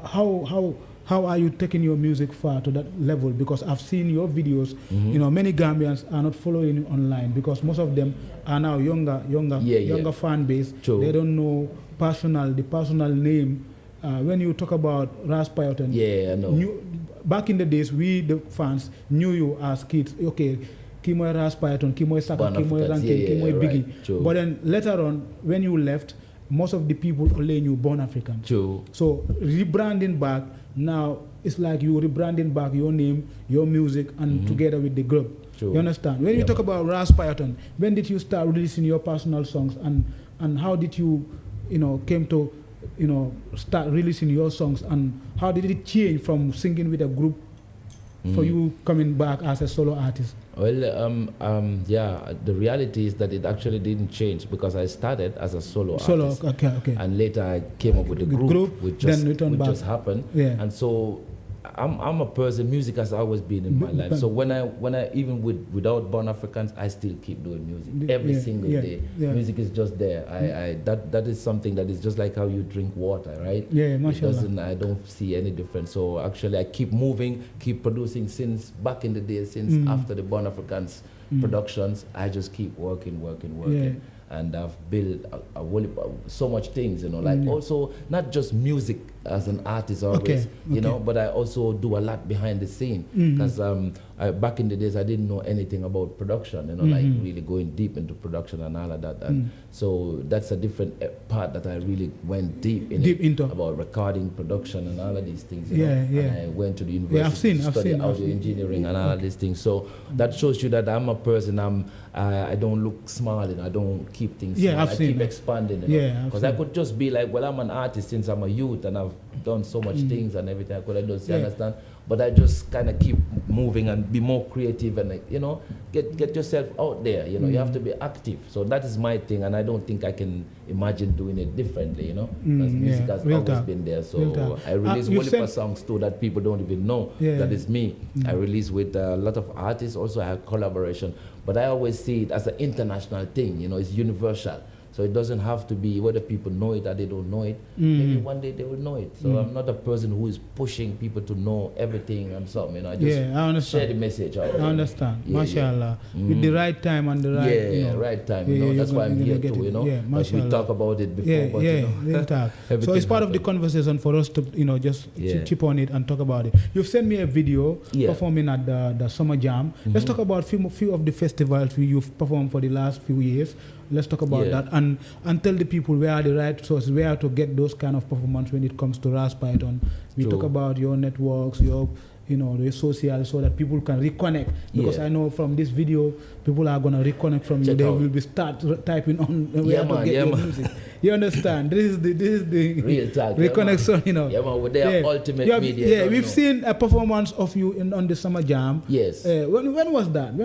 how are you taking your music far to that level? Because I've seen your videos. You know, many Gambians are not following you online because most of them are now younger fan base. True. They don't know the personal name. When you talk about Ras Python, Yeah, I know. back in the days, we the fans knew you as kids. Okay, kii mooy Ras Python, kii mooy Saka, kii mooy Ranking, kii mooy Biggie. True. But then later on, when you left, most of the people only knew Born African. True. So rebranding back now, it's like you rebranding back your name, your music, and together with the group. True. You understand? When you talk about Ras Python, when did you start releasing your personal songs, and how did you came to start releasing your songs, and how did it change from singing with a group for you coming back as a solo artist? Well, the reality is that it actually didn't change because I started as a solo artist. Okay. And later I came up with the group, which just happened. Yeah. And so I'm a person, music has always been in my life. So when I even without Born Africans, I still keep doing music every single day. Yeah. Music is just there. That is something that is just like how you drink water, right? Yeah, mashallah. I don't see any difference. So actually I keep moving, keep producing since back in the day, since after the Born Africans productions, I just keep working. Yeah. And I've built so much things, like also not just music as an artist always, but I also do a lot behind the scene because back in the days I didn't know anything about production, like really going deep into production and all of that. And so that's a different part that I really went deep into about recording, production, and all of these things. And I went to the university to study audio engineering and all of these things. So that shows you that I'm a person. I don't look small, I don't keep things small. I keep expanding, because I could just be like, well, I'm an artist since I'm a youth and I've done so much things and everything. I could have done, understand? But I just kind of keep moving and be more creative and get yourself out there. You have to be active. So that is my thing, and I don't think I can imagine doing it differently. Because music has always been there. So I release whole songs too that people don't even know that is me. I release with a lot of artists. Also, I have collaboration, but I always see it as an international thing. It's universal. So it doesn't have to be whether people know it or they don't know it. Maybe one day they will know it. So I'm not a person who is pushing people to know everything and something. I just share the message out. I understand. Mashallah. With the right time and the right right time. That's why I'm here too. Because we talk about it before. We'll talk. So it's part of the conversation for us to just chip on it and talk about it. You've sent me a video performing at the Summer Jam. Let's talk about few of the festivals you've performed for the last few years. Let's talk about that and tell the people where are the right sources, where to get those kind of performance when it comes to Ras Python. We talk about your networks, your the social, so that people can reconnect. Because I know from this video, people are gonna reconnect from you. They will be start typing on where to get your music. You understand? This is the real talk, reconnection. With their ultimate media. We've seen a performance of you on the Summer Jam. Yes. When was that?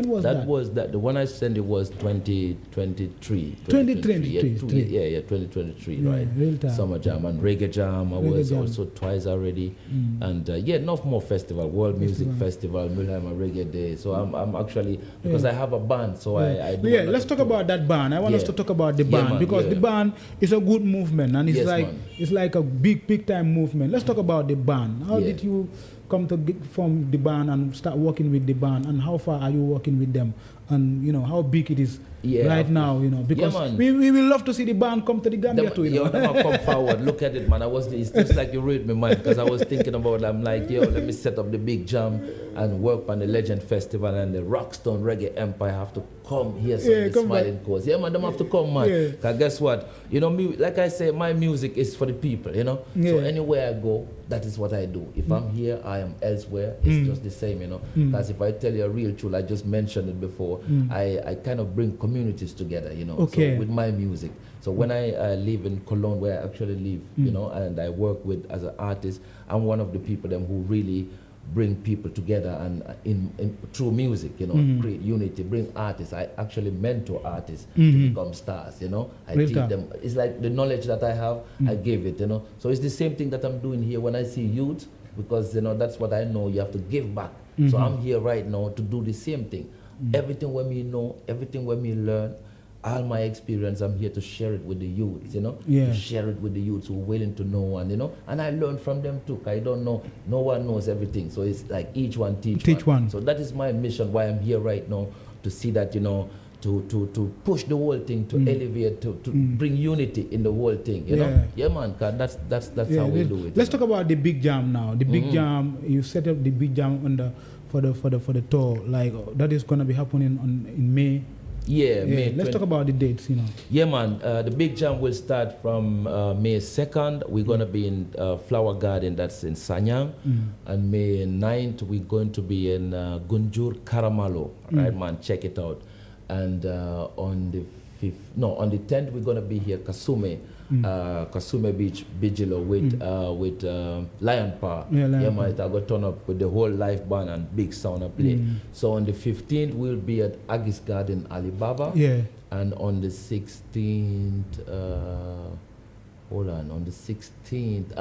The one I sent it was 2023. 2023. 2023, right? Real time. Summer Jam and Reggae Jam. I was also twice already. And enough more festival. World Music Festival, Mulham Reggae Day. So I'm actually, because I have a band, so I do let's talk about that band. I want us to talk about the band, because the band is a good movement, and it's like a big time movement. Let's talk about the band. How did you come to form the band and start working with the band, and how far are you working with them, and how big it is right now, because we will love to see the band come to the Gambia too. Come forward, look at it, man. It's just like you read my mind, because I was thinking about it. I'm like, let me set up the big jam and work on the Legend Festival, and the Rockstone Reggae Empire have to come here, so the Smiling Coast. Yeah, man, them have to come, man. Because guess what? Me, like I say, my music is for for the people, you know. Yeah. So anywhere I go, that is what I do. If I'm here, I am elsewhere. It's just the same, you know. Because if I tell you a real truth, I just mentioned it before, I kind of bring communities together, you know, Okay. so with my music. So when I live in Cologne, where I actually live, you know, and I work with as an artist, I'm one of the people them who really bring people together and in through music, you know, create unity, bring artists. I actually mentor artists to become stars, you know. I teach them. It's like the knowledge that I have, I give it, you know. So it's the same thing that I'm doing here when I see youth, because, you know, that's what I know. You have to give back. So I'm here right now to do the same thing. Everything when me know, everything when me learn, all my experience, I'm here to share it with the youths, you know, Yeah. to share it with the youths who are willing to know, and, you know, and I learn from them too. I don't know, no one knows everything, so it's like each one teach one. So that is my mission, why I'm here right now, to see that, you know, to push the whole thing, to elevate, to bring unity in the whole thing, you know. Yeah, man, 'cause that's how we do it. Let's talk about the big jam now. The big jam, you set up the big jam on the for the tour, like that is gonna be happening in May. Yeah, May let's talk about the dates, you know. Yeah, man. The big jam will start from May 2nd. We're going to be in Flower Garden, that's in Sanyang. And May 9th, we're going to be in Gunjur Karamalo. Right, man? Check it out. And on the 10th, we're going to be here, Kasume Beach, Bijilo, with Lion Park. Yeah, Lion man, I got turn up with the whole live band and big sound of play. So on the 15th, we'll be at Agis Garden, Alibaba. Yeah. And on the 16th, on the 16th,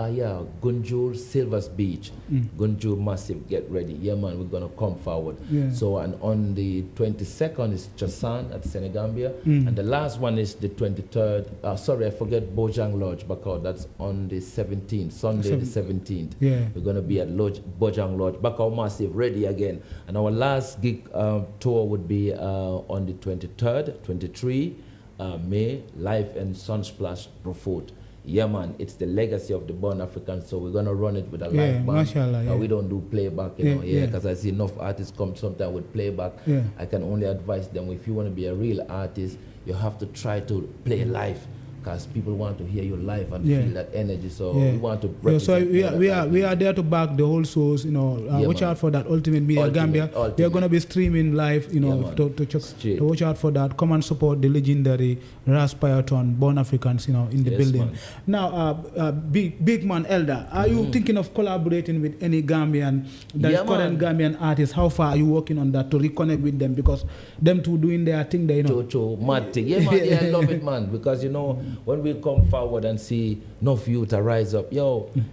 Gunjur Silvers Beach. Gunjur Massive, get ready. Yeah, man, we're going to come forward. Yeah. So, and on the 22nd is Chasan at Senegambia. And the last one is the 23rd. Sorry, I forget Bojang Lodge, because that's on the 17th, Sunday the 17th. Yeah. We're going to be at Bojang Lodge, Bakau Massive, ready again. And our last gig tour would be on the 23rd, 23 May, live in Sunsplash, Brufut. Yeah, man, it's the legacy of the Born Africans, so we're going to run it with a live band. Mashallah, We don't do playback, you know, because I see enough artists come sometimes with playback. Yeah. I can only advise them, if you want to be a real artist, you have to try to play live, because people want to hear you live and feel that energy, so we want to represent. So we are there to back the whole shows, you know. Watch out for that Ultimate Media Gambia. We are going to be streaming live, you know, to watch out for that. Come and support the legendary Ras Python, Born Africans, you know, in the building. Man. Now, big man Elder, are you thinking of collaborating with any Gambian, current Gambian artists? How far are you working on that to reconnect with them? Because them two doing their thing there, you know. Mad thing. Yeah, man, I love it, man, because, you know, when we come forward and see enough youth rise up,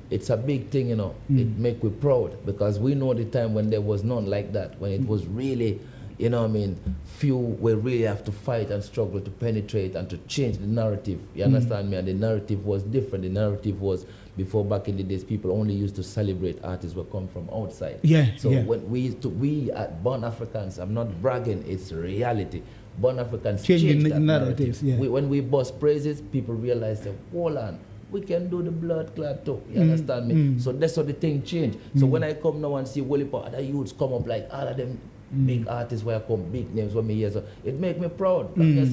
it's a big thing, you know. It make we proud, because we know the time when there was none like that, when it was really, you know what I mean, few will really have to fight and struggle to penetrate and to change the narrative. You understand me? And the narrative was different. The narrative was, before, back in the days, people only used to celebrate artists who come from outside. When we at Born Africans, I'm not bragging, it's reality. Born Africans changed that narrative. When we bust praises, people realize that, hold on, we can do the blood clot too. You understand me? So that's how the thing changed. So when I come now and see other youths come up, like all of them big artists where I come, big names for me here, so it make me proud. The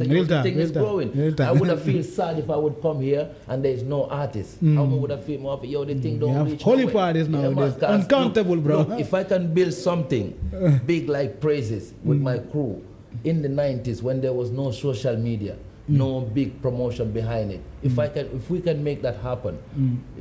thing is growing. I would have feel sad if I would come here and there is no artist. How would I feel more? The thing don't reach. Holy parties nowadays, uncountable, bro. Look, if I can build something big like praises with my crew in the 90s, when there was no social media, no big promotion behind it. If we can make that happen,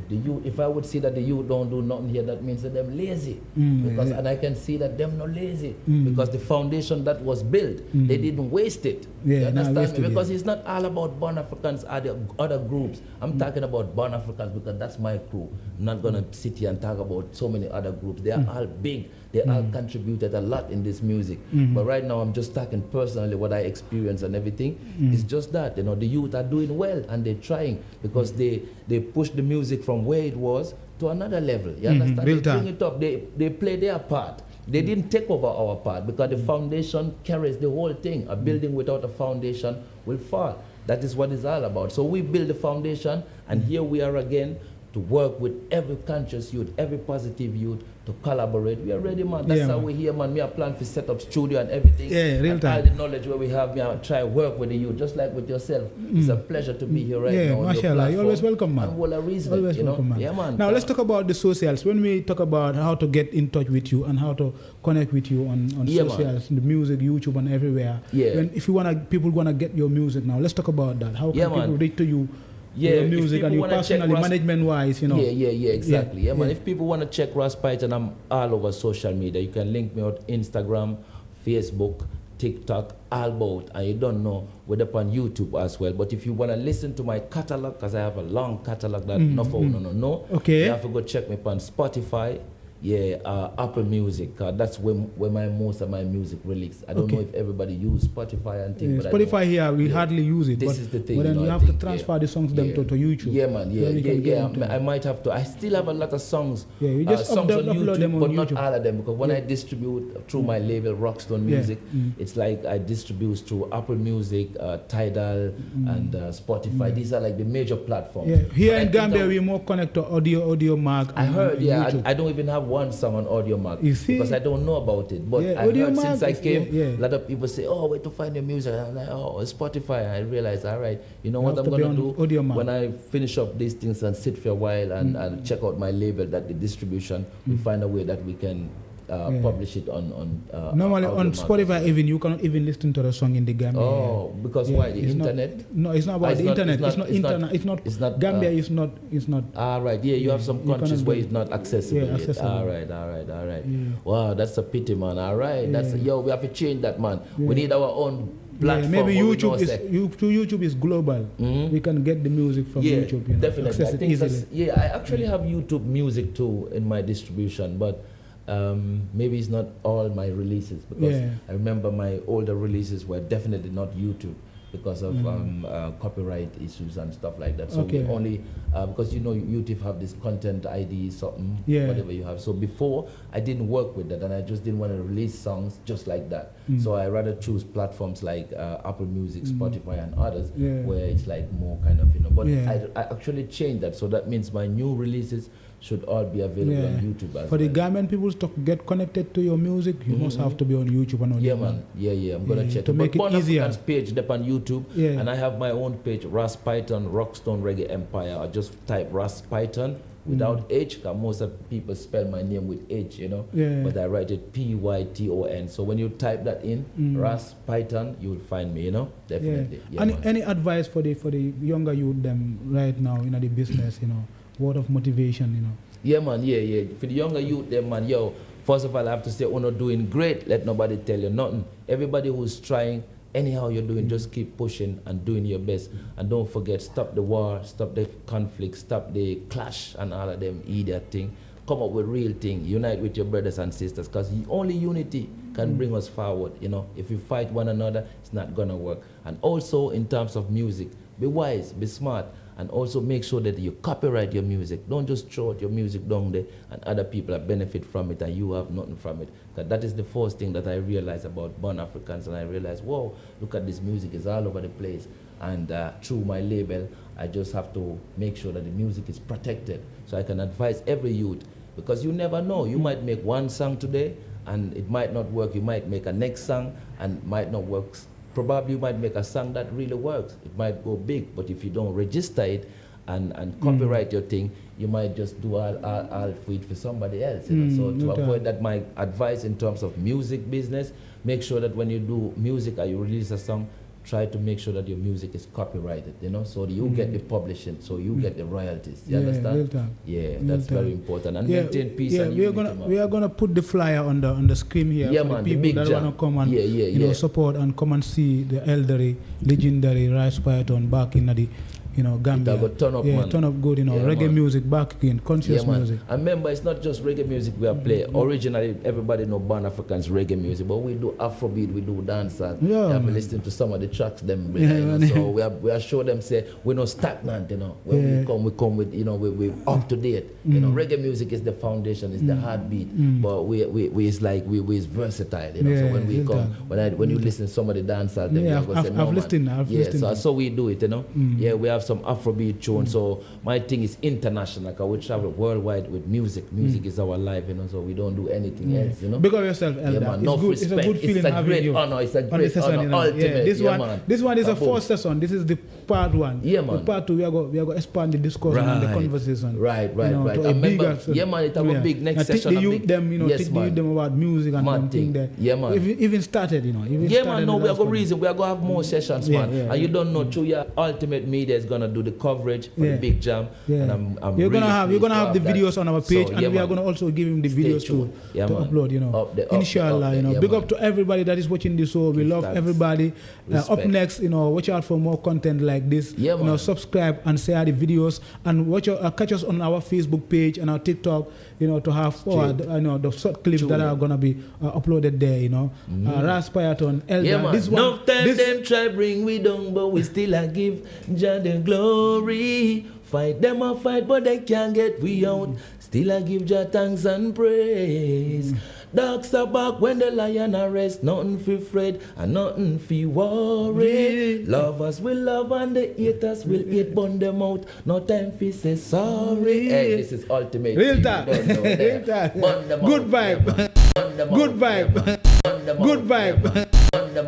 if I would see that the youth don't do nothing here, that means that them lazy. And I can see that them not lazy because the foundation that was built, they didn't waste it. You understand me? Because it's not all about Born Africans or the other groups. I'm talking about Born Africans because that's my crew. I'm not gonna sit here and talk about so many other groups. They are all big. They all contributed a lot in this music. But right now, I'm just talking personally what I experience and everything. It's just that, you know, the youth are doing well and they're trying because they push the music from where it was to another level. You understand? They bring it up. They play their part. They didn't take over our part because the foundation carries the whole thing. A building without a foundation will fall. That is what it's all about. So we build the foundation, and here we are again to work with every conscious youth, every positive youth, to collaborate. We are ready, man. That's how we're here, man. We are planning to set up studio and everything. Yeah, real and time. all the knowledge where we have, we are try work with the youth, just like with yourself. It's a pleasure to be here right now. Yeah, mashallah. You're always welcome, man. And what a reason, Always welcome, man. Yeah, man. Now let's talk about the socials. When we talk about how to get in touch with you and how to connect with you on socials, the music, YouTube, and everywhere. Yeah. If you people wanna get your music now, let's talk about that. How can people reach to you? Yeah, your music and you personally, management-wise, you know. Yeah, exactly. Yeah, man. If people want to check Ras Python, I'm all over social media. You can link me on Instagram, Facebook, TikTok, all about. And you don't know, we're up on YouTube as well. But if you want to listen to my catalog, because I have a long catalog that no. Okay. You have to go check me on Spotify. Yeah, Apple Music. That's where most of my music released. I don't know if everybody use Spotify and things. Yeah, Spotify here, we hardly use it. This is the thing. But then you have to transfer the songs them to YouTube. Yeah, man. Yeah. I might have to. I still have a lot of songs. Yeah, you just songs on upload YouTube, them on but YouTube. not all of them. Because when I distribute through my label Rockstone Music, it's like I distribute through Apple Music, Tidal, and Spotify. These are like the major platforms. Yeah. Here in Gambia, we more connect to Audio Mark. I heard. I don't even have one song on Audio Mark because I don't know about it. But I heard since I came, a lot of people say, "Oh, where to find your music?" And I'm like, "Oh, it's Spotify." And I realized, all right, you know what I'm gonna do when I finish up these things and sit for a while and check out my label, that the distribution, we find a way that we can publish it on normally on Mark. Spotify. Even you cannot even listen to the song in the Gambia. Oh, because why the internet? No, it's not about the internet. It's not Gambia. It's not. All right, you have some countries where it's not accessible. Yeah, accessible. All right. Yeah. Wow, that's a pity, man. All right, that's we have to change that, man. We need our own platform. Maybe YouTube is global. We can get the music from YouTube. You know, definitely. access it easily. I actually have YouTube music too in my distribution, but maybe it's not all my releases, because I remember my older releases were definitely not YouTube because of copyright issues and stuff like that. So we only because YouTube have this content ID whatever you have. So before I didn't work with that, and I just didn't want to release songs just like that. So I rather choose platforms like Apple Music, Spotify, and others where it's like more kind of But I actually changed that, so that means my new releases should all be available on YouTube as For the Gambian people to get connected to your music, you must have to be on YouTube and on man. I'm gonna check to make it easier. Page up on YouTube, and I have my own page, Ras Python Rockstone Reggae Empire. I just type Ras Python without H, because most of people spell my name with H, but I write it Python. So when you type that in, Ras Python, you will find me, definitely. Any advice for the younger youth them right now in the business, word of motivation, Yeah, man, For the younger youth, them, man, first of all, I have to say, not doing great. Let nobody tell you nothing. Everybody who's trying, anyhow you're doing, just keep pushing and doing your best. And don't forget, stop the war, stop the conflict, stop the clash and all of them idiot thing. Come up with real thing. Unite with your brothers and sisters, because only unity can bring us forward. If we fight one another, it's not gonna work. And also in terms of music, be wise, be smart. And also make sure that you copyright your music. Don't just throw out your music down there and other people benefit from it and you have nothing from it. That is the first thing that I realized about Born Africans, and I realized, whoa, look at this music, it's all over the place. And through my label, I just have to make sure that the music is protected, so I can advise every youth, because you never know. You might make one song today and it might not work. You might make a next song and might not work. Probably you might make a song that really works. It might go big, but if you don't register it and copyright your thing, you might just do all for it for somebody else. So to avoid that, my advice in terms of music business, make sure that when you do music or you release a song, try to make sure that your music is copyrighted, so you get the publishing, so you get the royalties. You understand? That's very important. And maintain peace and unity. We are gonna put the flyer on the screen here for the people that wanna come and support and come and see the elderly, legendary Ras Python back in the Gambia. Turn up, man. Turn up good, reggae music back again, conscious music. And remember, it's not just reggae music we are playing. Originally, everybody know Born Africans reggae music, but we do Afrobeat, we do dancehall. I've been listening to some of the tracks them, so we are sure them say we're not stagnant, When we come with, we're up to date. Reggae music is the foundation, it's the heartbeat, but we it's like we is versatile, so when we come, when you listen to some of the dancehall, them, I've listened. So we do it, we have some Afrobeat tunes. So my thing is international. Cause we travel worldwide with music. Music is our life, you know. So we don't do anything else, you know. Big up yourself, Elder. Yeah, man. It's Enough good. respect. It's a good feeling It's a having great you honor. It's a on the great session, honor. you know. Ultimate. This one is a first session. This is the part one. Yeah, man. The part two, we are going to expand the discussion and the conversation. Right. To I a remember, bigger, yeah, man, it have a big next now, session. Teach the youth them, you know, yes, teach the man. youth them about music and Mad thing there. Yeah, man. Even started, you know. Yeah, man, no, we are going to reason. We are going to have more sessions, man. And you don't know, through your Ultimate Media is going to do the coverage for the big jam. Yeah. And I'm you're really gonna have the that. videos on our page, So, and we are gonna also give him the videos to upload, you know. Inshallah, you know. Big up to everybody that is watching this show. We love everybody. Up next, you know, watch out for more content like this. Yeah, you know, subscribe and share the videos, and catch us on our Facebook page and our TikTok, you know, to have the short clips that are gonna be uploaded there, you know. Ras Python, Elder. Yeah, man. This one, no time them try bring we down, but we still a give Jah the glory. Fight them a fight, but they can't get we out. Still I give Jah thanks and praise. Dogs are back when the lion arrest. Nothing fi afraid and nothing fi worry. Lovers will love and the haters will hate. Burn them out. No time fi say sorry. Hey, this is Ultimate. Real time. Real time. Good vibe. Good vibe. Good vibe. Good